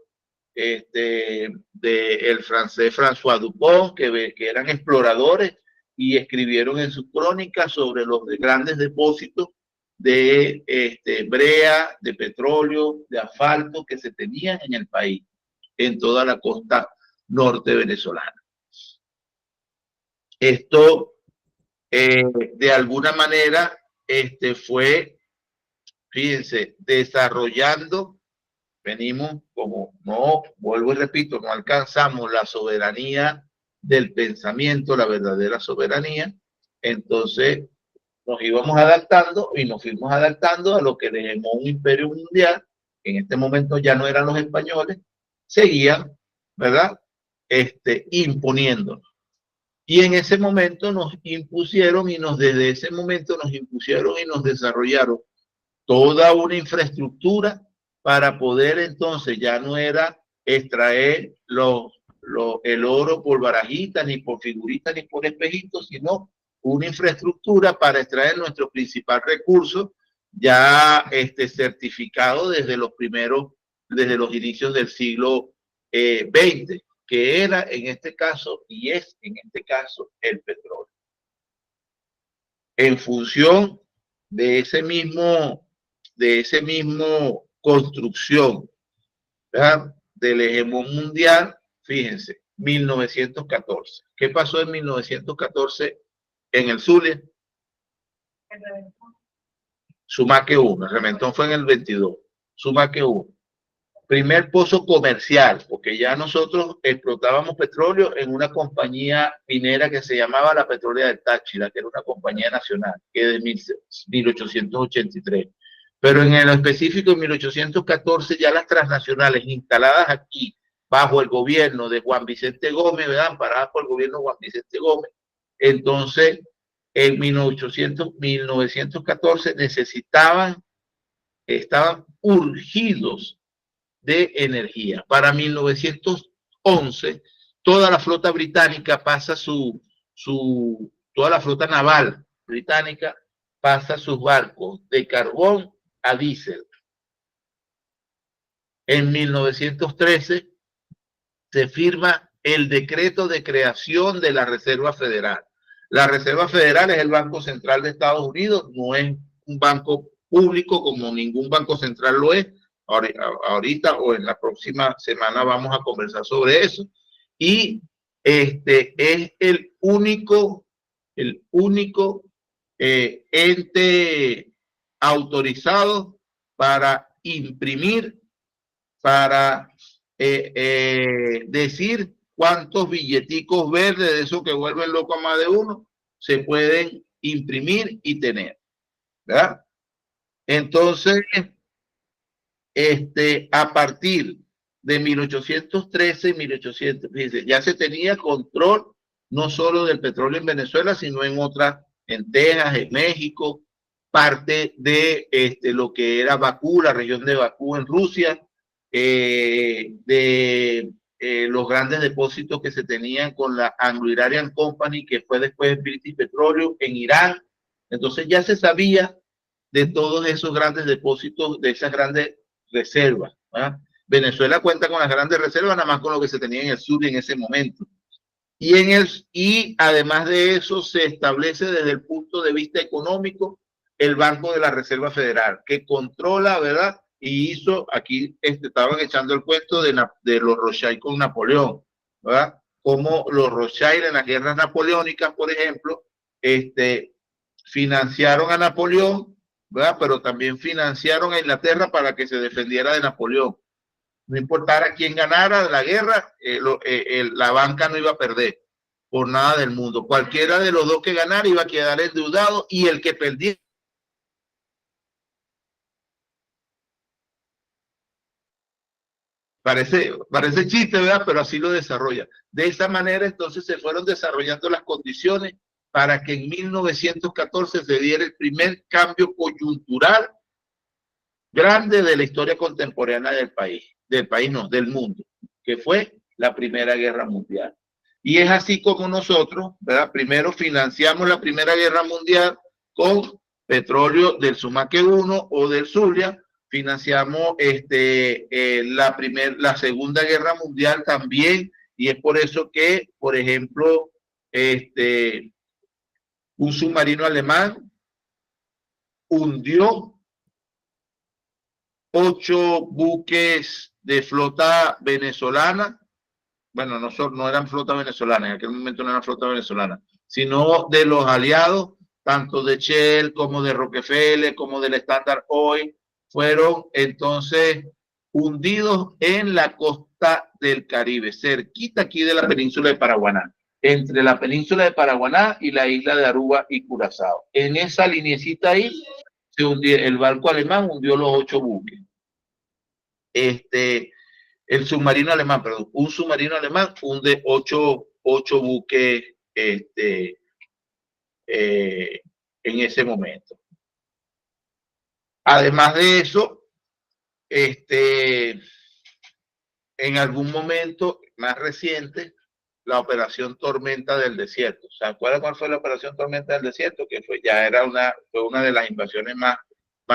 el francés François Dupont, que eran exploradores y escribieron en sus crónicas sobre los grandes depósitos de brea, de petróleo, de asfalto que se tenían en el país, en toda la costa norte venezolana. Esto, de alguna manera, fue, fíjense, desarrollando. Venimos como, no, vuelvo y repito, no alcanzamos la soberanía del pensamiento, la verdadera soberanía, entonces nos íbamos adaptando y nos fuimos adaptando a lo que le llamó un imperio mundial, que en este momento ya no eran los españoles, seguían, ¿verdad? Imponiéndonos. Y en ese momento nos impusieron desde ese momento nos impusieron y nos desarrollaron toda una infraestructura para poder entonces, ya no era extraer el oro por barajitas, ni por figuritas, ni por espejitos, sino una infraestructura para extraer nuestro principal recurso, ya certificado desde los inicios del siglo XX, que era en este caso, y es en este caso, el petróleo. En función de ese mismo construcción, ¿verdad?, del hegemón mundial, fíjense, 1914. ¿Qué pasó en 1914 en el Zulia? Sumaque 1, el Reventón fue en el 22, Sumaque 1. Primer pozo comercial, porque ya nosotros explotábamos petróleo en una compañía minera que se llamaba la Petrolera del Táchira, que era una compañía nacional, que es de 1883. Pero en el específico, en 1814, ya las transnacionales instaladas aquí, bajo el gobierno de Juan Vicente Gómez, ¿verdad?, amparadas por el gobierno de Juan Vicente Gómez, entonces, en 1914 estaban urgidos de energía. Para 1911, toda la flota británica pasa toda la flota naval británica pasa sus barcos de carbón a diésel. En 1913 se firma el decreto de creación de la Reserva Federal. La Reserva Federal es el Banco Central de Estados Unidos, no es un banco público como ningún banco central lo es. Ahorita o en la próxima semana vamos a conversar sobre eso. Y es el único ente autorizado para imprimir, para decir cuántos billeticos verdes de esos que vuelven loco a más de uno se pueden imprimir y tener, ¿verdad? Entonces, a partir de 1813 y 1800, ya se tenía control no solo del petróleo en Venezuela, sino en otras, en Texas, en México, parte de lo que era Bakú, la región de Bakú en Rusia, los grandes depósitos que se tenían con la Anglo-Iranian Company, que fue después British Petroleum en Irán. Entonces ya se sabía de todos esos grandes depósitos, de esas grandes reservas, ¿verdad? Venezuela cuenta con las grandes reservas, nada más con lo que se tenía en el sur en ese momento. Y además de eso se establece desde el punto de vista económico el Banco de la Reserva Federal, que controla, ¿verdad? Y hizo, aquí estaban echando el cuento de los Rothschild con Napoleón, ¿verdad? Como los Rothschild en las guerras napoleónicas, por ejemplo, financiaron a Napoleón, ¿verdad? Pero también financiaron a Inglaterra para que se defendiera de Napoleón. No importara quién ganara la guerra, la banca no iba a perder por nada del mundo. Cualquiera de los dos que ganara iba a quedar endeudado, y el que perdiera. Parece chiste, ¿verdad? Pero así lo desarrolla. De esa manera, entonces, se fueron desarrollando las condiciones para que en 1914 se diera el primer cambio coyuntural grande de la historia contemporánea del mundo, que fue la Primera Guerra Mundial. Y es así como nosotros, ¿verdad? Primero financiamos la Primera Guerra Mundial con petróleo del Sumaque 1 o del Zulia. Financiamos la Segunda Guerra Mundial también, y es por eso que, por ejemplo, un submarino alemán hundió 8 buques de flota venezolana. Bueno, no eran flota venezolana, en aquel momento no eran flota venezolana, sino de los aliados, tanto de Shell como de Rockefeller, como del Standard Oil, fueron entonces hundidos en la costa del Caribe, cerquita aquí de la península de Paraguaná, entre la península de Paraguaná y la isla de Aruba y Curazao. En esa lineecita ahí, el barco alemán hundió los 8 buques. El submarino alemán, perdón, un submarino alemán hunde 8 buques en ese momento. Además de eso, en algún momento más reciente, la operación Tormenta del Desierto. ¿Se acuerdan cuál fue la operación Tormenta del Desierto? Que fue una de las invasiones más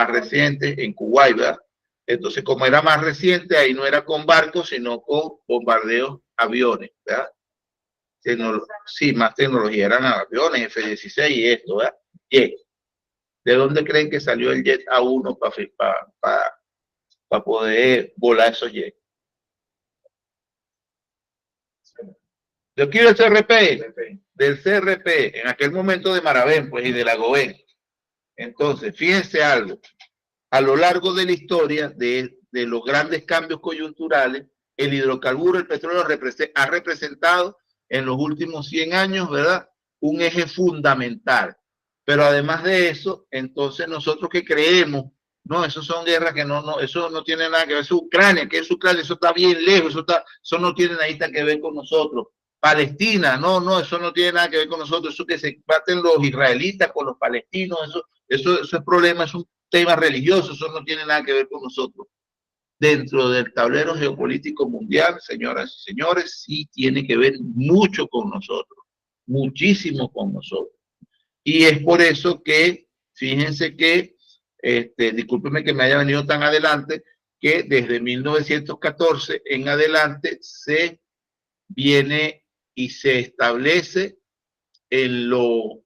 recientes en Kuwait, ¿verdad? Entonces, como era más reciente, ahí no era con barcos, sino con bombardeos aviones, ¿verdad? Sí, más tecnología, eran aviones F-16 y esto, ¿verdad? Jet. ¿De dónde creen que salió el jet A1 para poder volar esos jets? Yo quiero el CRP, del CRP, en aquel momento de Maravén, pues, y de la Goben. Entonces, fíjense algo. A lo largo de la historia de los grandes cambios coyunturales, el hidrocarburo, el petróleo, ha representado en los últimos 100 años, ¿verdad?, un eje fundamental. Pero además de eso, entonces nosotros que creemos, no, eso son guerras que eso no tiene nada que ver, eso es Ucrania, que es Ucrania, eso está bien lejos, eso no tiene nada que ver con nosotros. Palestina, no, eso no tiene nada que ver con nosotros, eso que se baten los israelitas con los palestinos, eso es problema, es un tema religioso, eso no tiene nada que ver con nosotros. Dentro del tablero geopolítico mundial, señoras y señores, sí tiene que ver mucho con nosotros, muchísimo con nosotros. Y es por eso que, fíjense que, discúlpenme que me haya venido tan adelante, que desde 1914 en adelante se viene y se establece en lo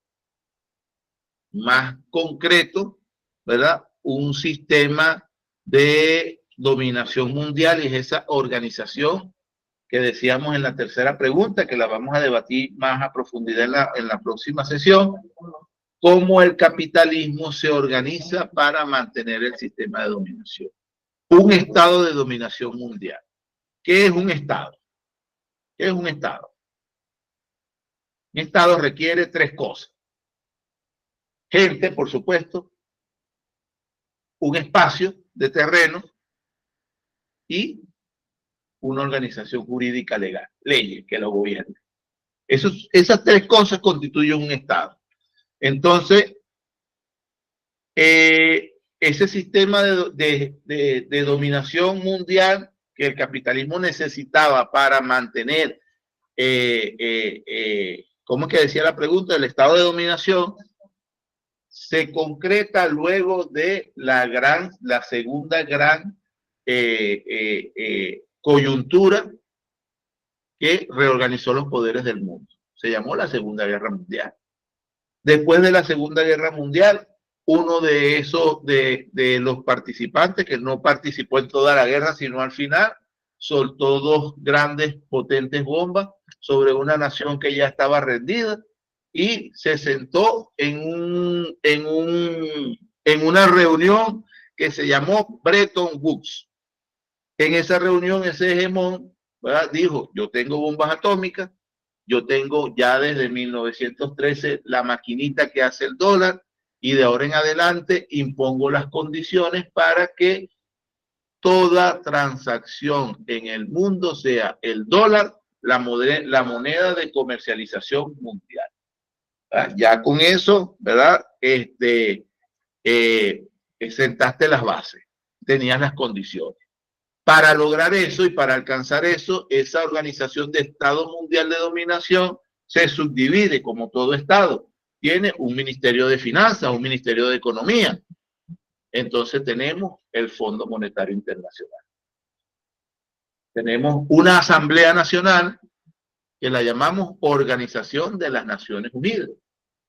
más concreto, ¿verdad?, un sistema de dominación mundial, y es esa organización que decíamos en la tercera pregunta, que la vamos a debatir más a profundidad en la próxima sesión, cómo el capitalismo se organiza para mantener el sistema de dominación. Un estado de dominación mundial. ¿Qué es un estado? ¿Qué es un estado? Un estado requiere 3 cosas. Gente, por supuesto, un espacio de terreno y una organización jurídica legal, leyes que lo gobiernen. Esas 3 cosas constituyen un estado. Entonces, ese sistema de dominación mundial que el capitalismo necesitaba para mantener, ¿cómo es que decía la pregunta? El estado de dominación se concreta luego de la segunda gran coyuntura, que reorganizó los poderes del mundo. Se llamó la Segunda Guerra Mundial. Después de la Segunda Guerra Mundial, uno de esos, de los participantes, que no participó en toda la guerra, sino al final, soltó dos grandes, potentes bombas sobre una nación que ya estaba rendida y se sentó en una reunión que se llamó Bretton Woods. En esa reunión, ese hegemón, ¿verdad?, dijo, yo tengo bombas atómicas, yo tengo ya desde 1913 la maquinita que hace el dólar, y de ahora en adelante impongo las condiciones para que toda transacción en el mundo sea el dólar, la moneda de comercialización mundial. Ya con eso, ¿verdad? Sentaste las bases, tenías las condiciones. Para lograr eso y para alcanzar eso, esa organización de Estado Mundial de Dominación se subdivide como todo Estado. Tiene un Ministerio de Finanzas, un Ministerio de Economía. Entonces tenemos el Fondo Monetario Internacional. Tenemos una Asamblea Nacional que la llamamos Organización de las Naciones Unidas.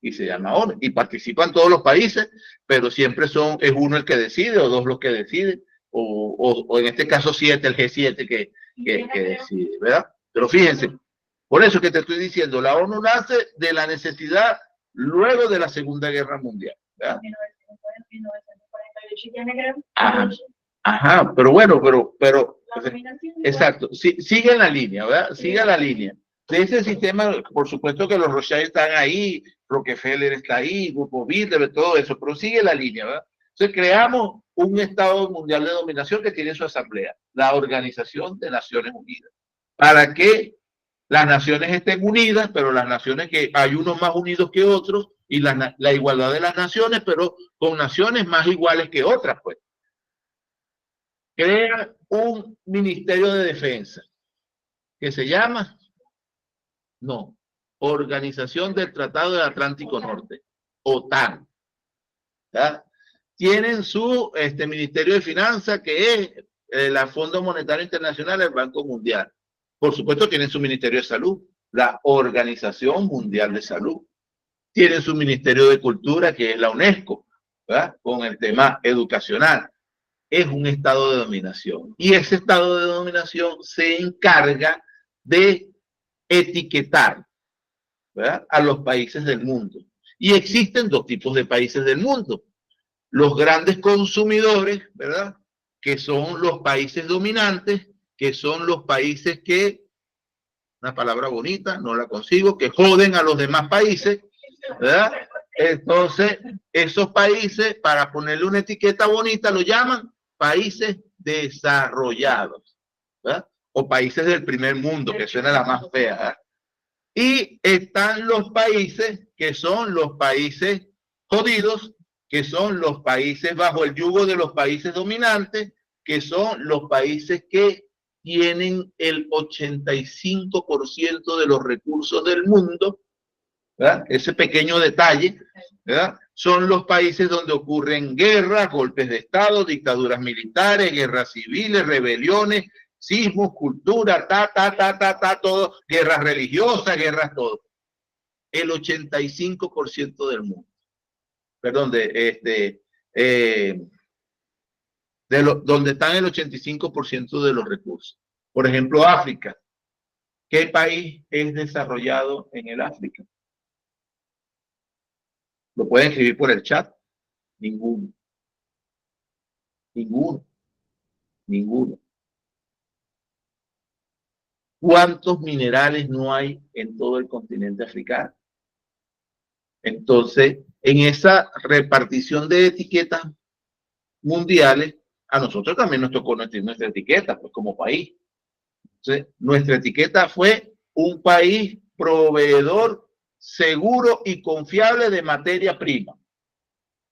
Y se llama ONU. Y participan todos los países, pero siempre es uno el que decide o dos los que deciden. O en este caso 7, el G7 que decide, ¿verdad? Pero fíjense, por eso que te estoy diciendo, la ONU nace de la necesidad luego de la Segunda Guerra Mundial, ¿verdad? Ajá, pero bueno, pero exacto, sí, sigue en la línea, ¿verdad? Sigue la línea. De ese sistema, por supuesto que los Rothschild están ahí, Rockefeller está ahí, Grupo Bilderberg, todo eso, pero sigue la línea, ¿verdad? Entonces creamos un Estado Mundial de Dominación que tiene su asamblea, la Organización de Naciones Unidas, para que las naciones estén unidas, pero las naciones que hay unos más unidos que otros, y la igualdad de las naciones, pero con naciones más iguales que otras, pues. Crea un Ministerio de Defensa que se llama, Organización del Tratado del Atlántico Norte, OTAN. ¿Ya? Tienen su Ministerio de Finanzas, que es el Fondo Monetario Internacional, el Banco Mundial. Por supuesto, tienen su Ministerio de Salud, la Organización Mundial de Salud. Tienen su Ministerio de Cultura, que es la UNESCO, ¿verdad?, con el tema educacional. Es un estado de dominación. Y ese estado de dominación se encarga de etiquetar, ¿verdad?, a los países del mundo. Y existen dos tipos de países del mundo. Los grandes consumidores, ¿verdad?, que son los países dominantes, que son los países que, una palabra bonita, no la consigo, que joden a los demás países, ¿verdad? Entonces, esos países, para ponerle una etiqueta bonita, lo llaman países desarrollados, ¿verdad?, o países del primer mundo, que suena la más fea, ¿verdad? Y están los países que son los países jodidos, que son los países bajo el yugo de los países dominantes, que son los países que tienen el 85% de los recursos del mundo, ¿verdad? Ese pequeño detalle, ¿verdad? Son los países donde ocurren guerras, golpes de Estado, dictaduras militares, guerras civiles, rebeliones, sismos, cultura, todo, guerras religiosas, guerras, todo. El 85% del mundo. Perdón, donde están el 85% de los recursos. Por ejemplo, África. ¿Qué país es desarrollado en el África? ¿Lo pueden escribir por el chat? Ninguno. Ninguno. Ninguno. ¿Cuántos minerales no hay en todo el continente africano? Entonces, en esa repartición de etiquetas mundiales, a nosotros también nos tocó nuestra etiqueta, pues, como país. Entonces, nuestra etiqueta fue un país proveedor seguro y confiable de materia prima.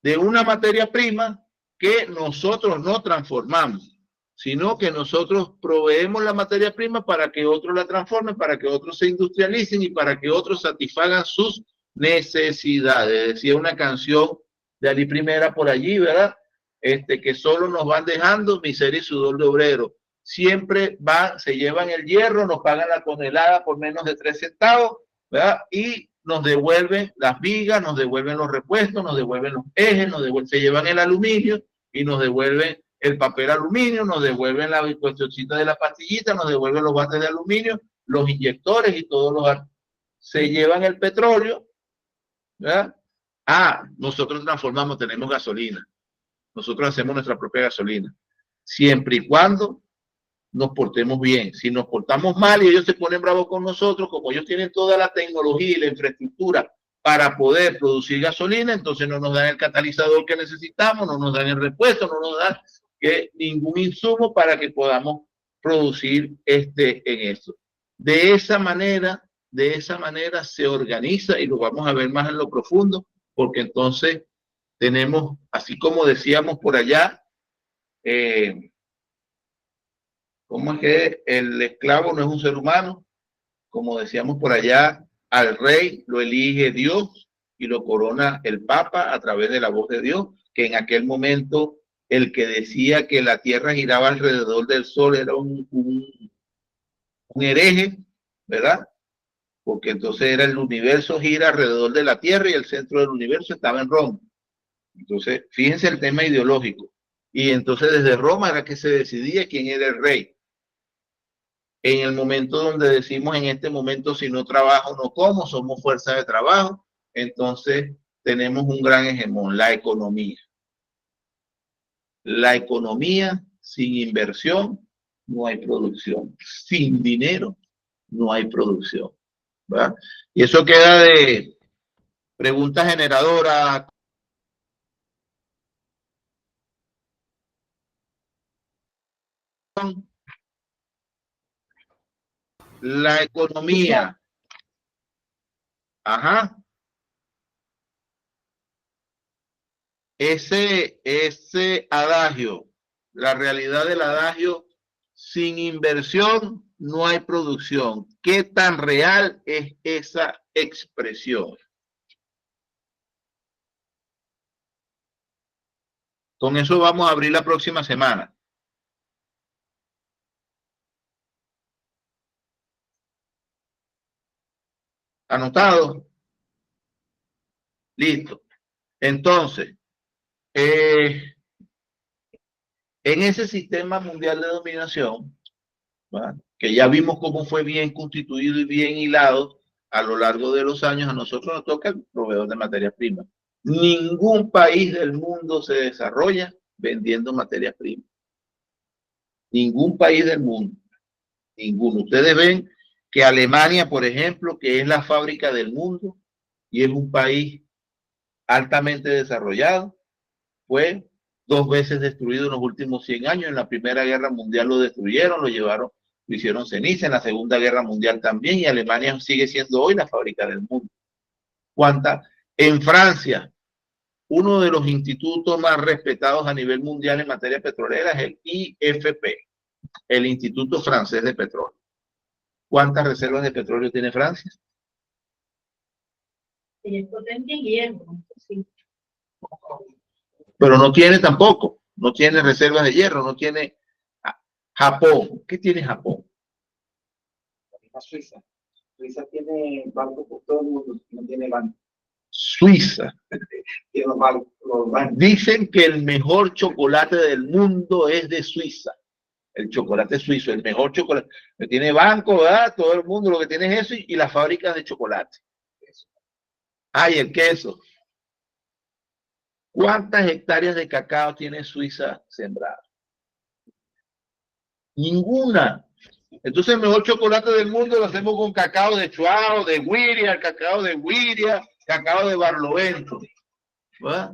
De una materia prima que nosotros no transformamos, sino que nosotros proveemos la materia prima para que otros la transformen, para que otros se industrialicen y para que otros satisfagan sus necesidades. Decía una canción de Ali Primera por allí, ¿verdad? Que solo nos van dejando miseria y sudor de obrero. siempre se llevan el hierro, nos pagan la tonelada por menos de 3 centavos, ¿verdad? Y nos devuelven las vigas, nos devuelven los repuestos, nos devuelven los ejes, se llevan el aluminio y nos devuelven el papel aluminio, nos devuelven la cuestioncita de la pastillita, nos devuelven los bates de aluminio, los inyectores y todos los... Se llevan el petróleo, ¿verdad? Nosotros transformamos, tenemos gasolina. Nosotros hacemos nuestra propia gasolina. Siempre y cuando nos portemos bien. Si nos portamos mal y ellos se ponen bravos con nosotros, como ellos tienen toda la tecnología y la infraestructura para poder producir gasolina, entonces no nos dan el catalizador que necesitamos, no nos dan el repuesto, no nos dan ningún insumo para que podamos producir en eso. De esa manera se organiza, y lo vamos a ver más en lo profundo, porque entonces tenemos, así como decíamos por allá, ¿cómo es que el esclavo no es un ser humano? Como decíamos por allá, al rey lo elige Dios y lo corona el Papa a través de la voz de Dios, que en aquel momento el que decía que la tierra giraba alrededor del sol era un hereje, ¿verdad? Porque entonces era el universo gira alrededor de la tierra y el centro del universo estaba en Roma. Entonces, fíjense el tema ideológico. Y entonces desde Roma era que se decidía quién era el rey. En el momento donde decimos en este momento, si no trabajo, no como, somos fuerza de trabajo, entonces tenemos un gran hegemón, la economía. La economía sin inversión no hay producción. Sin dinero no hay producción, ¿verdad? Y eso queda de pregunta generadora. La economía. Ajá. Ese adagio, la realidad del adagio, sin inversión no hay producción. ¿Qué tan real es esa expresión? Con eso vamos a abrir la próxima semana. ¿Anotado? Listo. Entonces, en ese sistema mundial de dominación, ¿verdad?, que ya vimos cómo fue bien constituido y bien hilado a lo largo de los años, a nosotros nos toca el proveedor de materias primas. Ningún país del mundo se desarrolla vendiendo materias primas. Ningún país del mundo. Ninguno. Ustedes ven que Alemania, por ejemplo, que es la fábrica del mundo y es un país altamente desarrollado, fue 2 veces destruido en los últimos 100 años. En la Primera Guerra Mundial lo destruyeron, lo hicieron ceniza. En la Segunda Guerra Mundial también, y Alemania sigue siendo hoy la fábrica del mundo. En Francia, uno de los institutos más respetados a nivel mundial en materia petrolera es el IFP, el Instituto Francés de Petróleo. ¿Cuántas reservas de petróleo tiene Francia? Pero no tiene tampoco, no tiene reservas de hierro, no tiene. Japón, ¿qué tiene Japón? Suiza. Suiza tiene banco por todo el mundo, no tiene banco. Suiza. Tiene los bancos. Dicen que el mejor chocolate del mundo es de Suiza. El chocolate suizo, el mejor chocolate. Tiene banco, ¿verdad? Todo el mundo lo que tiene es eso y las fábricas de chocolate. Y el queso. ¿Cuántas hectáreas de cacao tiene Suiza sembrada? Ninguna. Entonces el mejor chocolate del mundo lo hacemos con cacao de Chuao, de Wiria, cacao de Barlovento. ¿Verdad?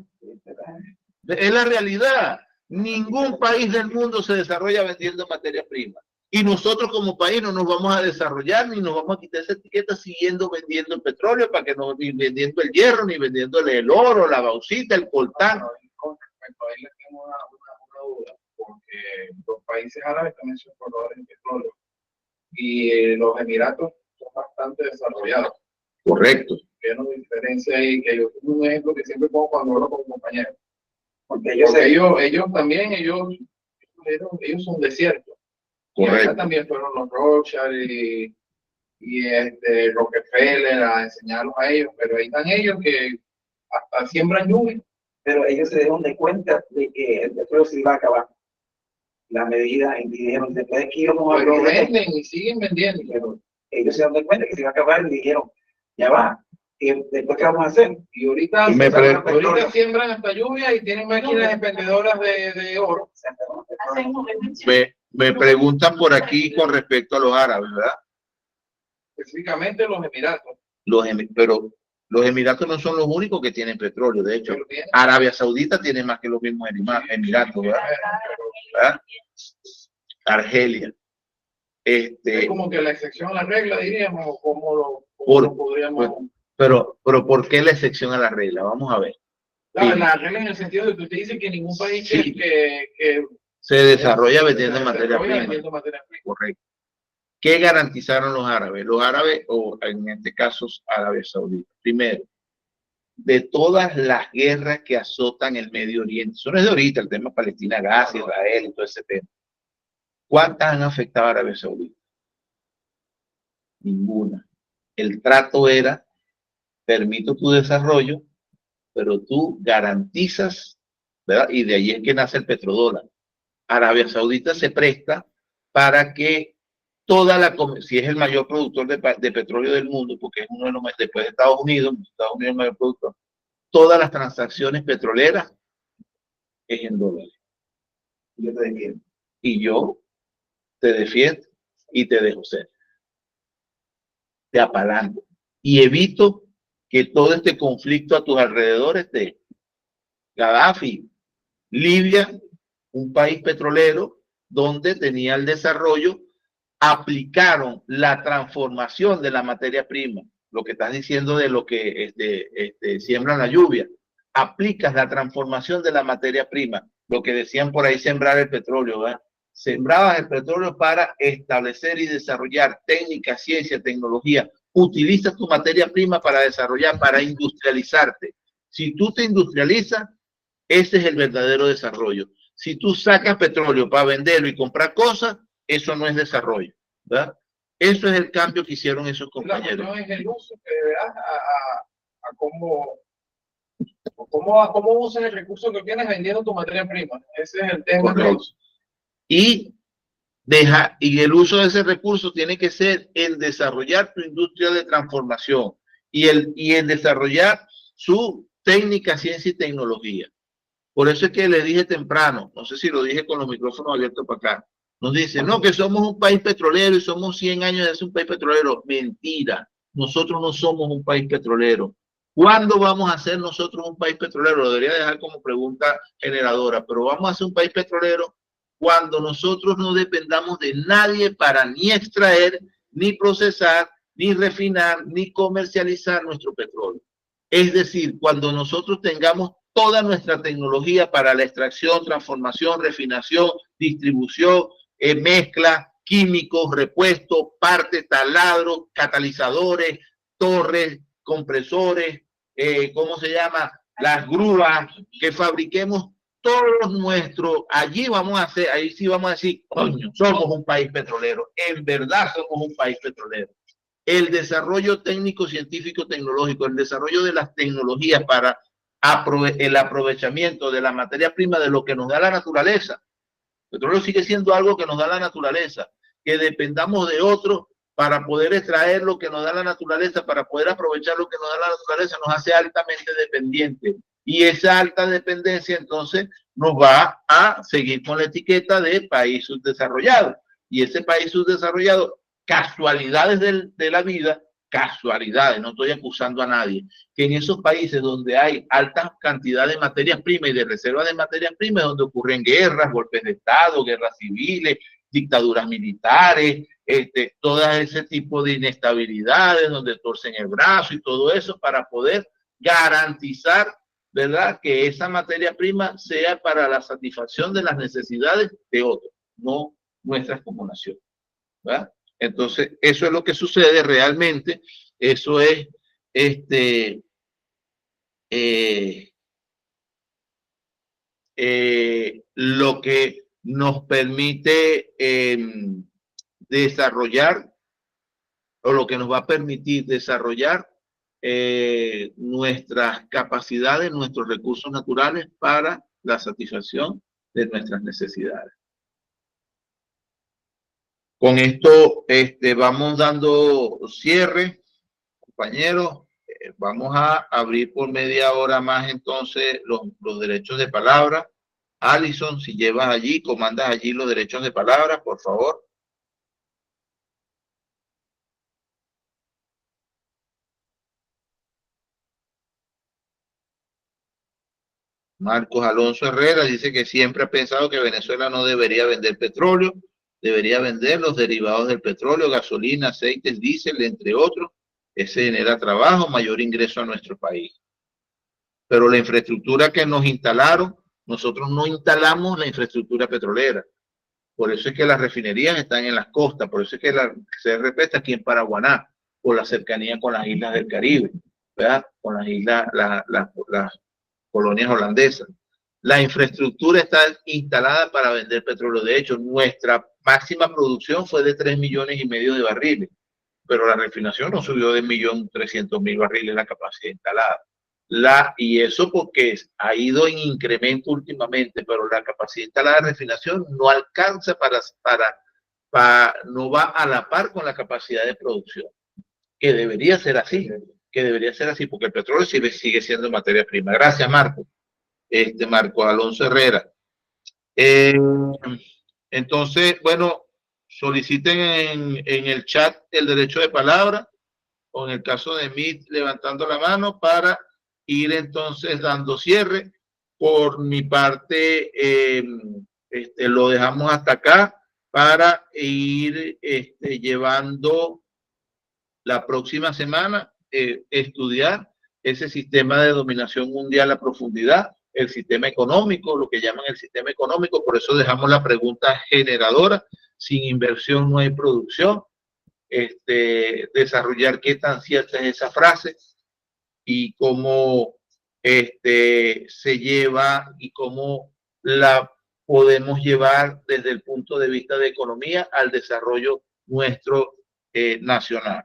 Es la realidad. Ningún país del mundo se desarrolla vendiendo materia prima. Y nosotros como país no nos vamos a desarrollar ni nos vamos a quitar esa etiqueta siguiendo vendiendo el petróleo, para que no, ni vendiendo el hierro, ni vendiéndole el oro, la bauxita, el coltán. Ahí le tengo una duda, porque los países árabes también son productores de petróleo y los Emiratos son bastante desarrollados. Correcto. Hay una diferencia ahí, que yo tengo un ejemplo que siempre pongo cuando hablo con compañeros. Porque ellos también son desiertos. Correcto. Y acá también fueron los Rothschild y Rockefeller a enseñarlos a ellos, pero ahí están ellos que hasta siembran lluvia. Pero ellos se dieron de cuenta de que el petróleo se iba a acabar. La medida, y dijeron, después de que íbamos a Pero ver, venden y siguen vendiendo. pero ellos se dieron de cuenta que se iba a acabar y dijeron, ya va, después ¿qué vamos a hacer? Y ahorita, ahorita siembran hasta lluvia y tienen máquinas expendedoras de oro. Me preguntan por aquí con respecto a los árabes, ¿verdad? Específicamente los Emiratos. Pero los Emiratos no son los únicos que tienen petróleo. De hecho, Arabia Saudita tiene más que los mismos Emiratos, ¿verdad? Argelia. Es como que la excepción a la regla, diríamos, o cómo lo podríamos... Pero ¿por qué la excepción a la regla? Vamos a ver. La regla en el sentido de que usted dice que ningún país que se desarrolla vendiendo materia prima. Correcto. ¿Qué garantizaron los árabes? Los árabes, o en este caso Arabia Saudita. Primero, de todas las guerras que azotan el Medio Oriente, eso no es de ahorita, el tema Palestina, Gaza, Israel y todo ese tema. ¿Cuántas han afectado a Arabia Saudita? Ninguna. El trato era, permito tu desarrollo, pero tú garantizas, ¿verdad? Y de ahí es que nace el petrodólar. Arabia Saudita se presta para que si es el mayor productor de petróleo del mundo, porque es uno de los más, después de Estados Unidos es el mayor productor, todas las transacciones petroleras es en dólares. Yo te defiendo. Y yo te defiendo y te dejo ser. Te apalanco. Y evito que todo este conflicto a tus alrededores esté. Gaddafi, Libia, un país petrolero donde tenía el desarrollo, aplicaron la transformación de la materia prima, lo que estás diciendo de lo que siembran la lluvia, aplicas la transformación de la materia prima, lo que decían por ahí sembrar el petróleo, ¿verdad? Sembrabas el petróleo para establecer y desarrollar técnicas, ciencia, tecnología, utilizas tu materia prima para desarrollar, para industrializarte. Si tú te industrializas, ese es el verdadero desarrollo. Si tú sacas petróleo para venderlo y comprar cosas, eso no es desarrollo, ¿verdad? Eso es el cambio que hicieron esos compañeros. No es el uso que verás a cómo usas el recurso que tienes vendiendo tu materia prima. Ese es el tema. Y el uso de ese recurso tiene que ser el desarrollar tu industria de transformación y el desarrollar su técnica, ciencia y tecnología. Por eso es que le dije temprano, no sé si lo dije con los micrófonos abiertos para acá, nos dicen, no, que somos un país petrolero y somos 100 años de ser un país petrolero. Mentira, nosotros no somos un país petrolero. ¿Cuándo vamos a ser nosotros un país petrolero? Lo debería dejar como pregunta generadora, pero vamos a ser un país petrolero cuando nosotros no dependamos de nadie para ni extraer, ni procesar, ni refinar, ni comercializar nuestro petróleo. Es decir, cuando nosotros tengamos toda nuestra tecnología para la extracción, transformación, refinación, distribución, mezcla, químicos, repuestos, partes, taladros, catalizadores, torres, compresores, ¿cómo se llama? Las grúas, que fabriquemos todos nuestros, allí vamos a hacer, ahí sí vamos a decir, coño, somos un país petrolero, en verdad somos un país petrolero. El desarrollo técnico, científico, tecnológico, el desarrollo de las tecnologías para el aprovechamiento de la materia prima de lo que nos da la naturaleza. El petróleo sigue siendo algo que nos da la naturaleza, que dependamos de otros para poder extraer lo que nos da la naturaleza, para poder aprovechar lo que nos da la naturaleza, nos hace altamente dependientes. Y esa alta dependencia entonces nos va a seguir con la etiqueta de país subdesarrollado. Y ese país subdesarrollado, casualidades de la vida, casualidades, no estoy acusando a nadie, que en esos países donde hay alta cantidad de materias primas y de reservas de materias primas, donde ocurren guerras, golpes de Estado, guerras civiles, dictaduras militares, todo ese tipo de inestabilidades, donde torcen el brazo y todo eso para poder garantizar, ¿verdad?, que esa materia prima sea para la satisfacción de las necesidades de otros, no nuestras como nación, ¿verdad? Entonces, eso es lo que sucede realmente, eso es lo que nos permite desarrollar, o lo que nos va a permitir desarrollar nuestras capacidades, nuestros recursos naturales para la satisfacción de nuestras necesidades. Con esto vamos dando cierre, compañeros. Vamos a abrir por media hora más entonces los derechos de palabra. Alison, si llevas allí, comandas allí los derechos de palabra, por favor. Marcos Alonso Herrera dice que siempre ha pensado que Venezuela no debería vender petróleo, debería vender los derivados del petróleo, gasolina, aceites, diésel, entre otros. Ese genera trabajo, mayor ingreso a nuestro país. Pero la infraestructura que nos instalaron, nosotros no instalamos la infraestructura petrolera. Por eso es que las refinerías están en las costas, por eso es que la CRP está aquí en Paraguaná, por la cercanía con las islas del Caribe, ¿verdad? Con las islas, las colonias holandesas. La infraestructura está instalada para vender petróleo. De hecho, nuestra máxima producción fue de 3,5 millones de barriles, pero la refinación no subió de 1.300.000 barriles la capacidad instalada. Y eso porque ha ido en incremento últimamente, pero la capacidad instalada de refinación no alcanza no va a la par con la capacidad de producción, que debería ser así, porque el petróleo sigue siendo materia prima. Gracias, Marco. Marco Alonso Herrera. Entonces, bueno, soliciten en el chat el derecho de palabra, o en el caso de mí, levantando la mano para ir entonces dando cierre. Por mi parte, lo dejamos hasta acá para ir llevando la próxima semana, estudiar ese sistema de dominación mundial a profundidad, el sistema económico, lo que llaman el sistema económico. Por eso dejamos la pregunta generadora: sin inversión no hay producción. Desarrollar qué tan cierta es esa frase y cómo se lleva y cómo la podemos llevar desde el punto de vista de economía al desarrollo nuestro nacional.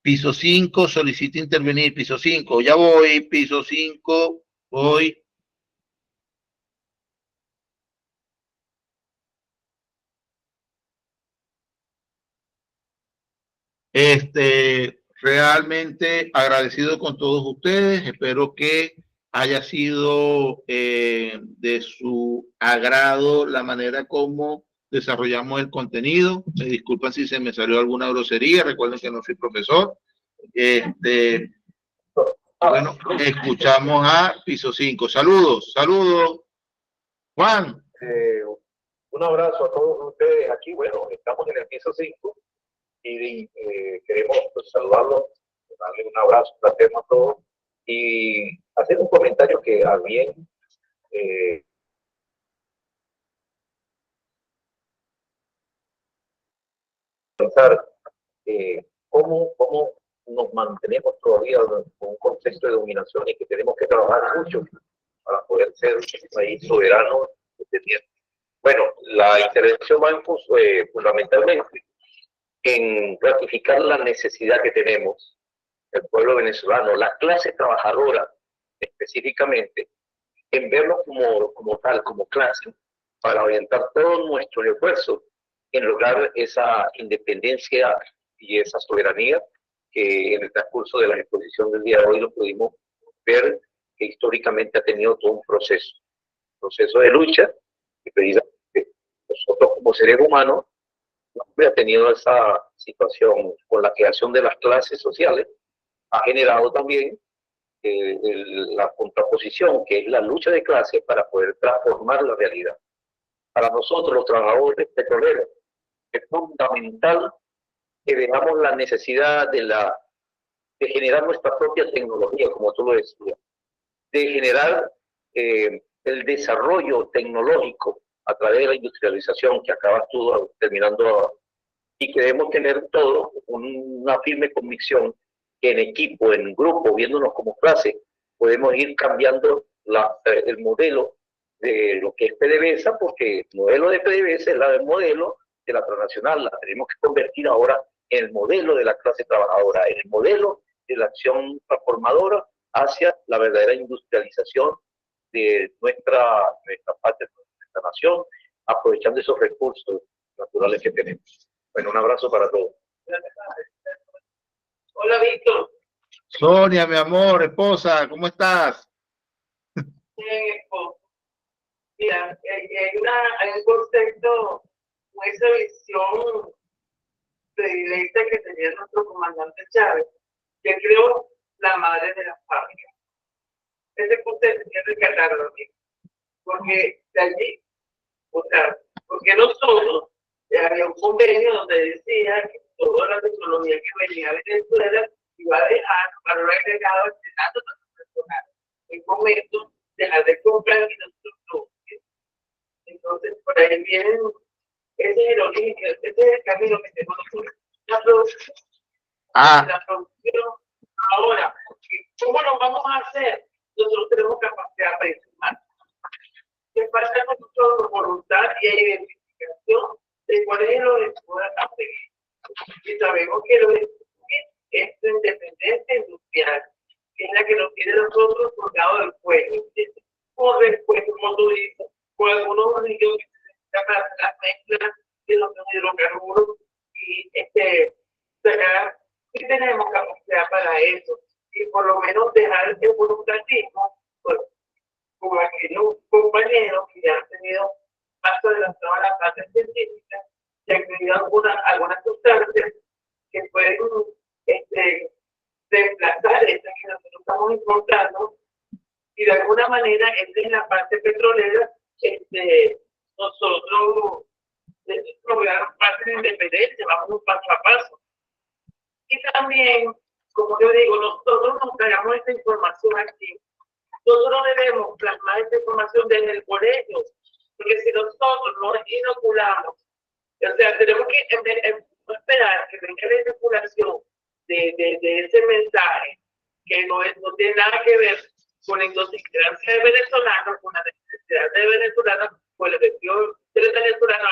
Piso 5, solicita intervenir. Piso 5, ya voy. Piso 5, voy. Realmente agradecido con todos ustedes. Espero que haya sido de su agrado la manera como desarrollamos el contenido. Me disculpan si se me salió alguna grosería. Recuerden que no soy profesor. Bueno, escuchamos a Piso 5. Saludos, saludos. Juan. Un abrazo a todos ustedes aquí. Bueno, estamos en el Piso 5 y queremos saludarlos, darle un abrazo fraterno a todos y hacer un comentario que a bien pensar cómo nos mantenemos todavía con un contexto de dominación y que tenemos que trabajar mucho para poder ser un país soberano independiente. Bueno, la intervención va fundamentalmente en ratificar la necesidad que tenemos, el pueblo venezolano, la clase trabajadora específicamente, en verlo como tal, como clase, para orientar todo nuestro esfuerzo en lograr esa independencia y esa soberanía que en el transcurso de la exposición del día de hoy lo pudimos ver, que históricamente ha tenido todo un proceso de lucha, y precisamente nosotros como seres humanos ha tenido esa situación con la creación de las clases sociales, ha generado también la contraposición, que es la lucha de clases para poder transformar la realidad. Para nosotros, los trabajadores petroleros, es fundamental que veamos la necesidad de generar nuestra propia tecnología, como tú lo decías, de generar el desarrollo tecnológico a través de la industrialización que acabas tú terminando, y que debemos tener todos una firme convicción que en equipo, en grupo, viéndonos como clase, podemos ir cambiando el modelo de lo que es PDVSA, porque el modelo de PDVSA es el modelo de la transnacional, la tenemos que convertir ahora en el modelo de la clase trabajadora, en el modelo de la acción transformadora hacia la verdadera industrialización de nuestra parte, de nuestra nación, aprovechando esos recursos naturales que tenemos. Bueno, un abrazo para todos. Hola, Víctor. Sonia, mi amor, esposa, ¿cómo estás? Bien, esposo. Mira, hay un concepto, esa visión predilecta que tenía nuestro comandante Chávez, que creó la madre de la fábrica. Ese concepto tiene que rescatarlo, porque de allí, o sea, porque nosotros había un convenio donde decía que toda la tecnología que venía de Venezuela iba a dejar valor agregado de datos personales. En momento, dejar de comprar y nosotros producir. Entonces, por ahí vienen, ese es el origen, ese es el camino que tenemos nosotros. La producción. La producción. Ahora, ¿cómo lo vamos a hacer? Nosotros tenemos capacidad para informar. Que falta a nosotros voluntad y identificación de cuál es el objetivo a seguir. Y sabemos que el objetivo es su independencia industrial, que es la que nos tiene nosotros colgados del cuello. Por después, como tú dices, por algunos ríos que se necesitan las mezclas de los hidrocarburos y sacar, sí tenemos capacidad para eso. Y por lo menos dejar el voluntarismo, pues, como aquellos compañeros que ya han tenido más adelantado la parte científica y han tenido algunas sustancias que pueden reemplazar estas que nosotros estamos importando, y de alguna manera en la parte petrolera nosotros lograr parte de independencia, vamos un paso a paso. Y también, como yo digo, nosotros nos traigamos esta información aquí. Nosotros debemos plasmar esta información desde el colegio, porque si nosotros nos inoculamos, o sea, tenemos que no esperar que venga la inoculación de ese mensaje que no tiene nada que ver con la idiosincrasia de venezolanos, con la necesidad de venezolanos, con el objetivo de venezolanos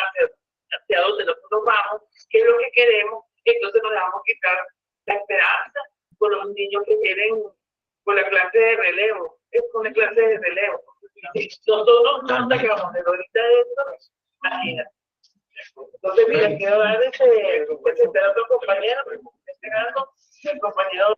hacia donde nosotros vamos, qué es lo que queremos. Entonces nos dejamos quitar la esperanza con los niños que quieren, con la clase de relevo. Es con la clase de relevo. Nosotros no sacamos de ahorita de esto, imagínate. Entonces, mira, quiero dar presentar a otro compañero, el compañero.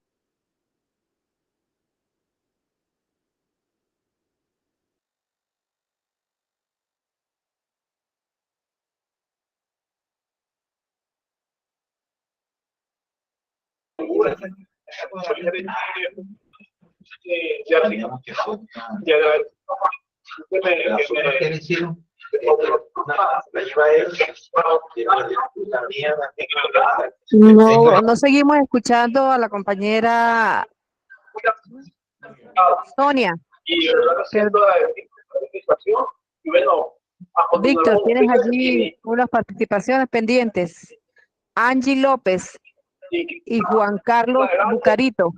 No seguimos escuchando a la compañera Sonia. Víctor, tienes allí unas participaciones pendientes. Angie López y Juan Carlos Bucarito.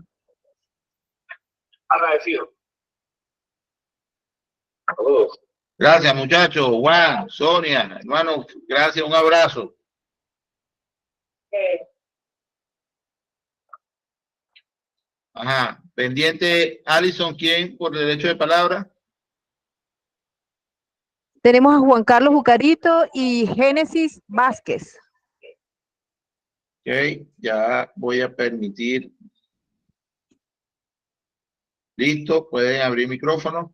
Agradecido. Saludos. Gracias, muchachos. Juan, Sonia, hermano, gracias, un abrazo. Ajá, pendiente, Alison, ¿quién por derecho de palabra? Tenemos a Juan Carlos Bucarito y Génesis Vázquez. Ok, ya voy a permitir. Listo, pueden abrir micrófono.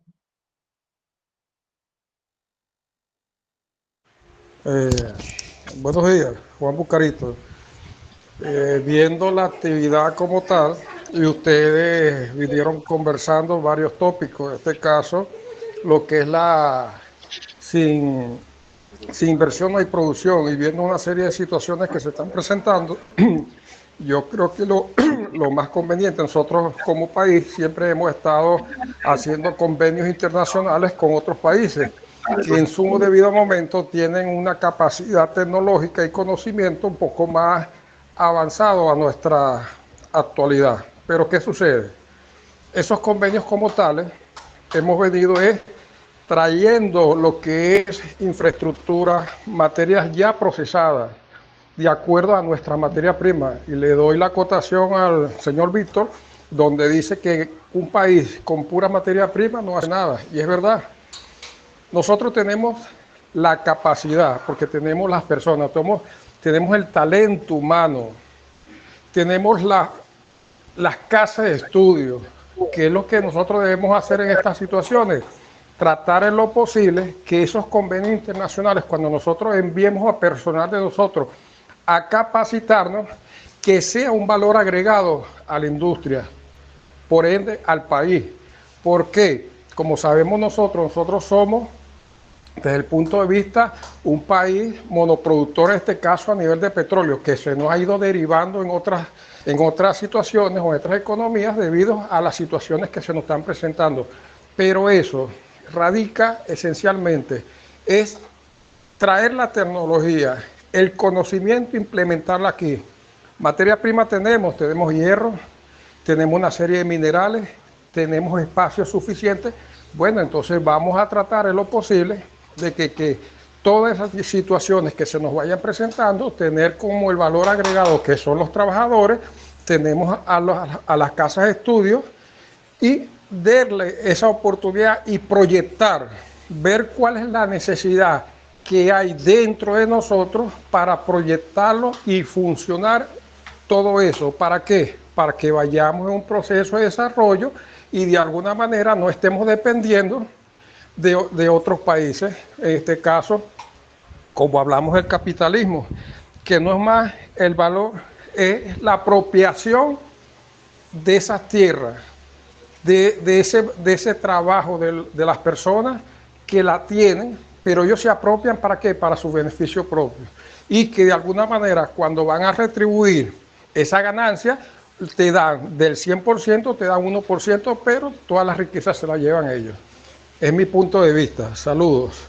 Buenos días, Juan Bucarito. Viendo la actividad como tal, y ustedes vinieron conversando varios tópicos, en este caso, lo que es sin inversión no hay producción, y viendo una serie de situaciones que se están presentando, yo creo que lo más conveniente, nosotros como país siempre hemos estado haciendo convenios internacionales con otros países que en su debido momento tienen una capacidad tecnológica y conocimiento un poco más avanzado a nuestra actualidad. Pero ¿qué sucede? Esos convenios como tales hemos venido trayendo lo que es infraestructura, materias ya procesadas, de acuerdo a nuestra materia prima. Y le doy la acotación al señor Víctor, donde dice que un país con pura materia prima no hace nada. Y es verdad. Nosotros tenemos la capacidad, porque tenemos las personas, tenemos el talento humano, tenemos las casas de estudio, que es lo que nosotros debemos hacer en estas situaciones. Tratar en lo posible que esos convenios internacionales, cuando nosotros enviemos a personal de nosotros a capacitarnos, que sea un valor agregado a la industria, por ende al país. ¿Por qué? Como sabemos nosotros somos, desde el punto de vista, un país monoproductor, en este caso a nivel de petróleo, que se nos ha ido derivando en otras situaciones o en otras economías debido a las situaciones que se nos están presentando. Pero eso radica esencialmente, es traer la tecnología, el conocimiento, implementarla aquí. Materia prima tenemos hierro, tenemos una serie de minerales, tenemos espacios suficientes. Bueno, entonces vamos a tratar en lo posible de que todas esas situaciones que se nos vayan presentando, tener como el valor agregado que son los trabajadores, tenemos a las casas de estudio y darle esa oportunidad y proyectar, ver cuál es la necesidad que hay dentro de nosotros para proyectarlo y funcionar todo eso. ¿Para qué? Para que vayamos en un proceso de desarrollo y de alguna manera no estemos dependiendo de otros países. En este caso, como hablamos del capitalismo, que no es más el valor, es la apropiación de esas tierras, de ese trabajo de las personas que la tienen, pero ellos se apropian ¿para qué? Para su beneficio propio. Y que de alguna manera cuando van a retribuir esa ganancia, te dan del 100%, te dan 1%, pero todas las riquezas se las llevan ellos. Es mi punto de vista. Saludos.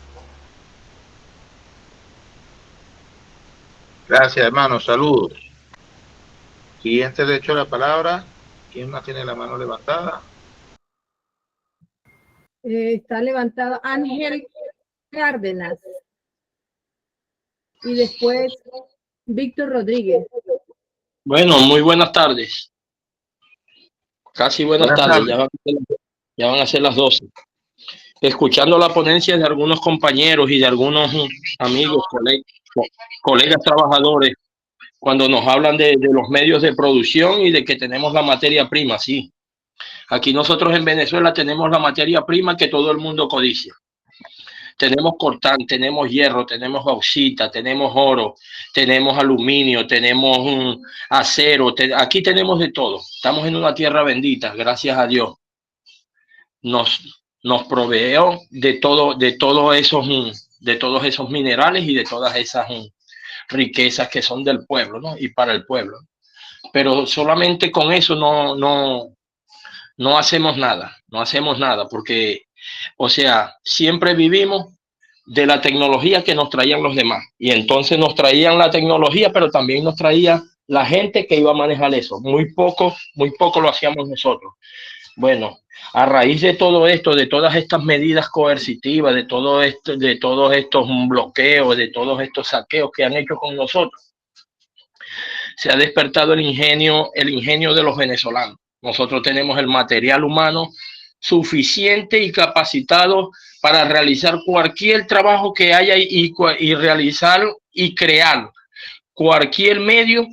Gracias, hermano. Saludos. Siguiente derecho a la palabra. ¿Quién más tiene la mano levantada? Está levantado Ángel Cárdenas. Y después Víctor Rodríguez. Bueno, muy buenas tardes. Casi buenas tardes. Ya van a ser las 12. Escuchando la ponencia de algunos compañeros y de algunos amigos, colegas trabajadores, cuando nos hablan de los medios de producción y de que tenemos la materia prima, sí. Aquí nosotros en Venezuela tenemos la materia prima que todo el mundo codicia. Tenemos coltán, tenemos hierro, tenemos bauxita, tenemos oro, tenemos aluminio, tenemos acero, aquí tenemos de todo. Estamos en una tierra bendita, gracias a Dios. Nos proveó de todos esos minerales y de todas esas riquezas que son del pueblo, ¿no? Y para el pueblo. Pero solamente con eso no hacemos nada, porque, o sea, siempre vivimos de la tecnología que nos traían los demás. Y entonces nos traían la tecnología, pero también nos traía la gente que iba a manejar eso. Muy poco lo hacíamos nosotros. Bueno, a raíz de todo esto, de todas estas medidas coercitivas, de todos estos bloqueos, de todos estos saqueos que han hecho con nosotros, se ha despertado el ingenio de los venezolanos. Nosotros tenemos el material humano suficiente y capacitado para realizar cualquier trabajo que haya y realizar y crear cualquier medio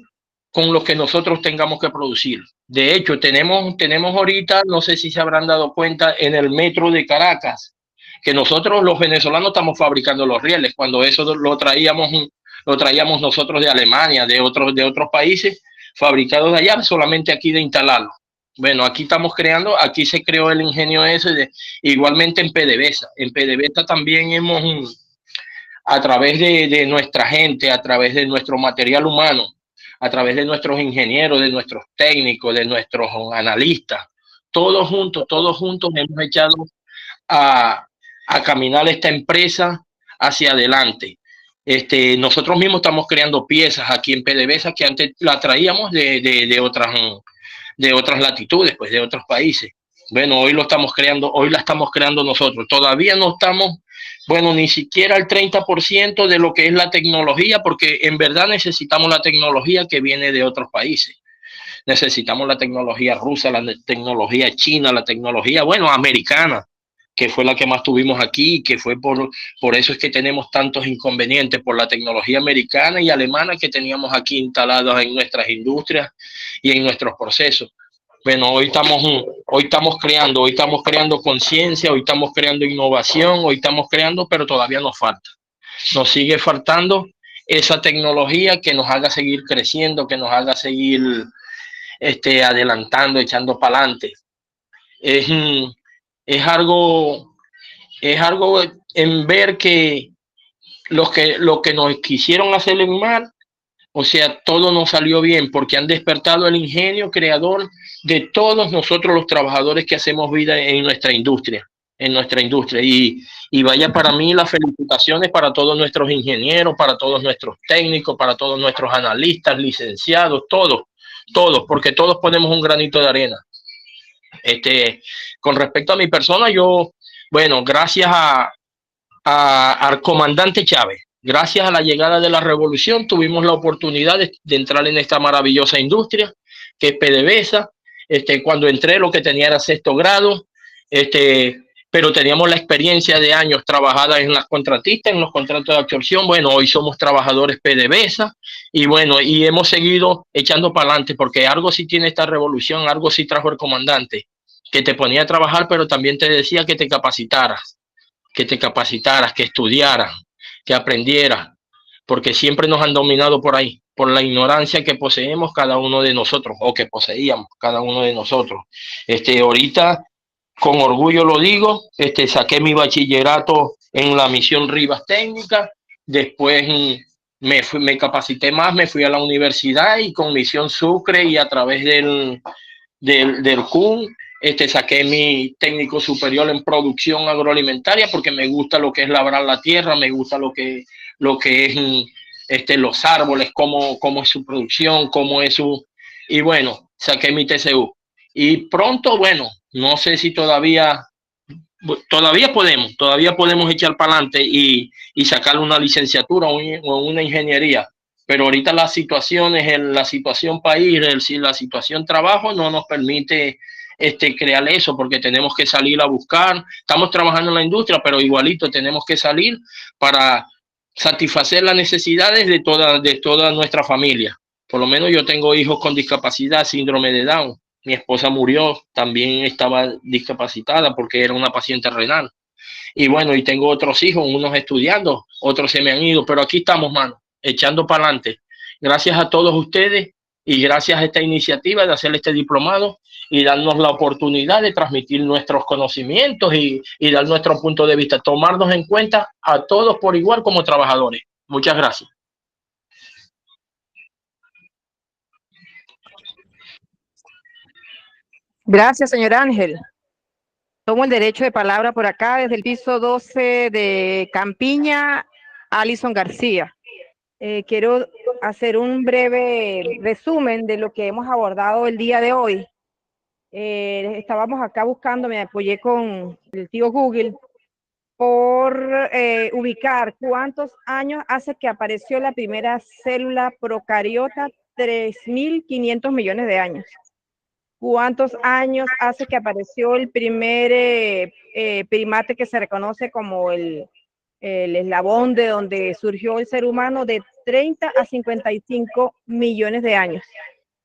con lo que nosotros tengamos que producir. De hecho, tenemos ahorita, no sé si se habrán dado cuenta, en el metro de Caracas, que nosotros los venezolanos estamos fabricando los rieles, cuando eso lo traíamos nosotros de Alemania, de otros países, fabricados de allá, solamente aquí de instalarlo. Bueno, aquí estamos creando, aquí se creó el ingenio ese, igualmente en PDVSA. En PDVSA también hemos, a través de nuestra gente, a través de nuestro material humano, a través de nuestros ingenieros, de nuestros técnicos, de nuestros analistas, todos juntos hemos echado a caminar esta empresa hacia adelante. Nosotros mismos estamos creando piezas aquí en PDVSA que antes la traíamos de otras latitudes, pues de otros países. Bueno, hoy lo estamos creando, hoy la estamos creando nosotros. Todavía no estamos, bueno, ni siquiera al 30% de lo que es la tecnología, porque en verdad necesitamos la tecnología que viene de otros países. Necesitamos la tecnología rusa, la tecnología china, la tecnología, bueno, americana, que fue la que más tuvimos aquí, que fue por eso es que tenemos tantos inconvenientes, por la tecnología americana y alemana que teníamos aquí instaladas en nuestras industrias y en nuestros procesos. Bueno, hoy estamos creando conciencia, hoy estamos creando innovación, hoy estamos creando, pero todavía nos falta. Nos sigue faltando esa tecnología que nos haga seguir creciendo, que nos haga seguir adelantando, echando para adelante. Es algo en ver que lo que nos quisieron hacer en mal, o sea, todo nos salió bien porque han despertado el ingenio creador de todos nosotros los trabajadores que hacemos vida en nuestra industria. Y vaya, para mí las felicitaciones para todos nuestros ingenieros, para todos nuestros técnicos, para todos nuestros analistas, licenciados, todos, porque todos ponemos un granito de arena. Con respecto a mi persona, yo, bueno, gracias al comandante Chávez, gracias a la llegada de la revolución, tuvimos la oportunidad de entrar en esta maravillosa industria que es PDVSA. Cuando entré, lo que tenía era 6º grado, pero teníamos la experiencia de años trabajada en las contratistas, en los contratos de absorción. Bueno, hoy somos trabajadores PDVSA y bueno, y hemos seguido echando para adelante porque algo sí tiene esta revolución, algo sí trajo el comandante, que te ponía a trabajar, pero también te decía que te capacitaras, que estudiaras, que aprendieras, porque siempre nos han dominado por ahí, por la ignorancia que poseemos cada uno de nosotros, o que poseíamos cada uno de nosotros. Ahorita, con orgullo lo digo, saqué mi bachillerato en la misión Rivas Técnica, después me capacité más, me fui a la universidad y con misión Sucre y a través del CUN, saqué mi técnico superior en producción agroalimentaria porque me gusta lo que es labrar la tierra, me gusta lo que es los árboles, cómo es su producción, y bueno, saqué mi TCU. Y pronto, bueno, no sé si todavía podemos echar para adelante y sacar una licenciatura o una ingeniería. Pero ahorita las situaciones, la situación país, la situación trabajo no nos permite crear eso, porque tenemos que salir a buscar. Estamos trabajando en la industria, pero igualito tenemos que salir para satisfacer las necesidades de toda nuestra familia. Por lo menos yo tengo hijos con discapacidad, síndrome de Down. Mi esposa murió, también estaba discapacitada porque era una paciente renal. Y bueno, y tengo otros hijos, unos estudiando, otros se me han ido, pero aquí estamos, mano, echando para adelante. Gracias a todos ustedes y gracias a esta iniciativa de hacer este diplomado y darnos la oportunidad de transmitir nuestros conocimientos y dar nuestro punto de vista, tomarnos en cuenta a todos por igual como trabajadores. Muchas gracias. Gracias, señor Ángel. Tomo el derecho de palabra por acá desde el piso 12 de Campiña, Alison García. Quiero hacer un breve resumen de lo que hemos abordado el día de hoy. Estábamos acá buscando, me apoyé con el tío Google por ubicar cuántos años hace que apareció la primera célula procariota, 3.500 millones de años. ¿Cuántos años hace que apareció el primer primate que se reconoce como el eslabón de donde surgió el ser humano? De 30 a 55 millones de años.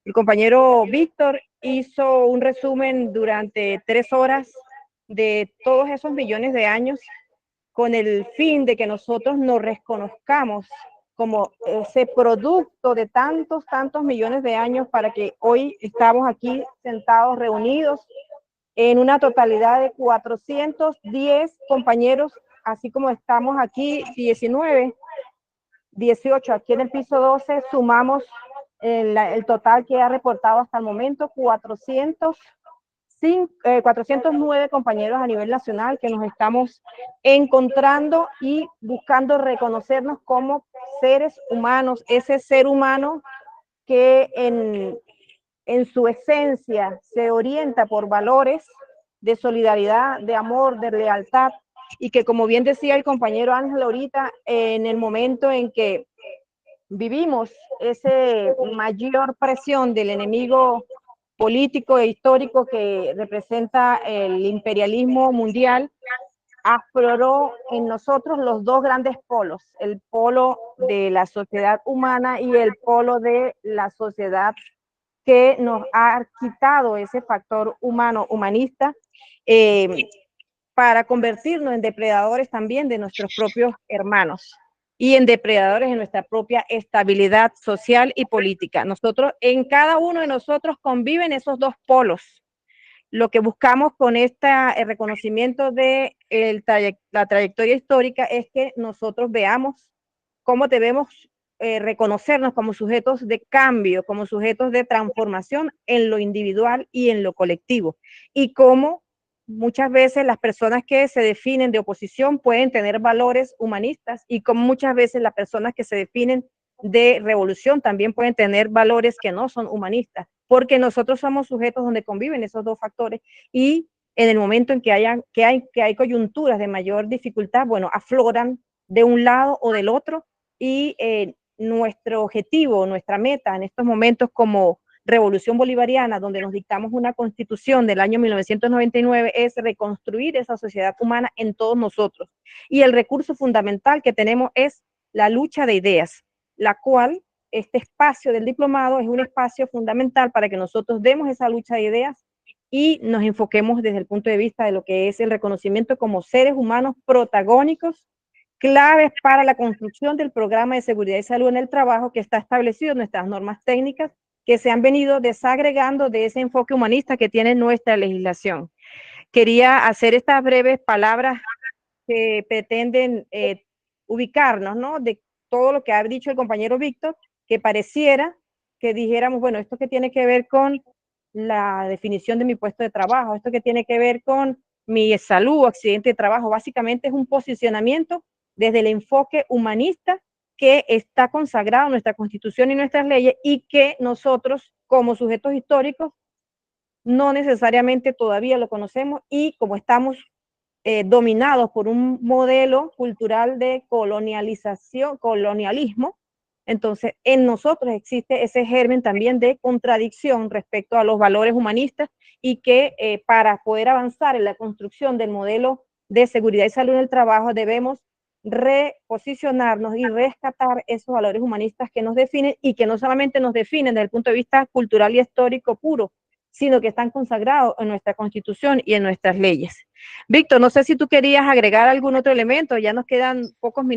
El compañero Víctor hizo un resumen durante 3 horas de todos esos millones de años con el fin de que nosotros nos reconozcamos como ese producto de tantos millones de años, para que hoy estamos aquí sentados, reunidos, en una totalidad de 410 compañeros, así como estamos aquí 19, 18, aquí en el piso 12, sumamos el total que ha reportado hasta el momento, 409 compañeros a nivel nacional que nos estamos encontrando y buscando reconocernos como seres humanos, ese ser humano que en su esencia se orienta por valores de solidaridad, de amor, de lealtad, y que, como bien decía el compañero Ángel ahorita, en el momento en que vivimos esa mayor presión del enemigo político e histórico que representa el imperialismo mundial, afloró en nosotros los dos grandes polos, el polo de la sociedad humana y el polo de la sociedad que nos ha quitado ese factor humano, humanista, para convertirnos en depredadores también de nuestros propios hermanos y en depredadores de nuestra propia estabilidad social y política. Nosotros, en cada uno de nosotros conviven esos dos polos. Lo que buscamos con este reconocimiento de la trayectoria histórica es que nosotros veamos cómo debemos reconocernos como sujetos de cambio, como sujetos de transformación en lo individual y en lo colectivo, y cómo muchas veces las personas que se definen de oposición pueden tener valores humanistas, y como muchas veces las personas que se definen de revolución también pueden tener valores que no son humanistas, porque nosotros somos sujetos donde conviven esos dos factores, y en el momento en que hay coyunturas de mayor dificultad, bueno, afloran de un lado o del otro, y nuestro objetivo, nuestra meta en estos momentos como Revolución Bolivariana, donde nos dictamos una constitución del año 1999, es reconstruir esa sociedad humana en todos nosotros. Y el recurso fundamental que tenemos es la lucha de ideas, la cual este espacio del diplomado es un espacio fundamental para que nosotros demos esa lucha de ideas y nos enfoquemos desde el punto de vista de lo que es el reconocimiento como seres humanos protagónicos, claves para la construcción del programa de seguridad y salud en el trabajo que está establecido en nuestras normas técnicas, que se han venido desagregando de ese enfoque humanista que tiene nuestra legislación. Quería hacer estas breves palabras que pretenden ubicarnos, ¿no?, de todo lo que ha dicho el compañero Víctor, que pareciera que dijéramos, bueno, esto que tiene que ver con la definición de mi puesto de trabajo, esto que tiene que ver con mi salud o accidente de trabajo, básicamente es un posicionamiento desde el enfoque humanista que está consagrado en nuestra Constitución y nuestras leyes, y que nosotros como sujetos históricos no necesariamente todavía lo conocemos, y como estamos dominados por un modelo cultural de colonialismo, entonces en nosotros existe ese germen también de contradicción respecto a los valores humanistas, y que para poder avanzar en la construcción del modelo de seguridad y salud en el trabajo debemos reposicionarnos y rescatar esos valores humanistas que nos definen, y que no solamente nos definen desde el punto de vista cultural y histórico puro, sino que están consagrados en nuestra Constitución y en nuestras leyes. Víctor, no sé si tú querías agregar algún otro elemento, ya nos quedan pocos minutos.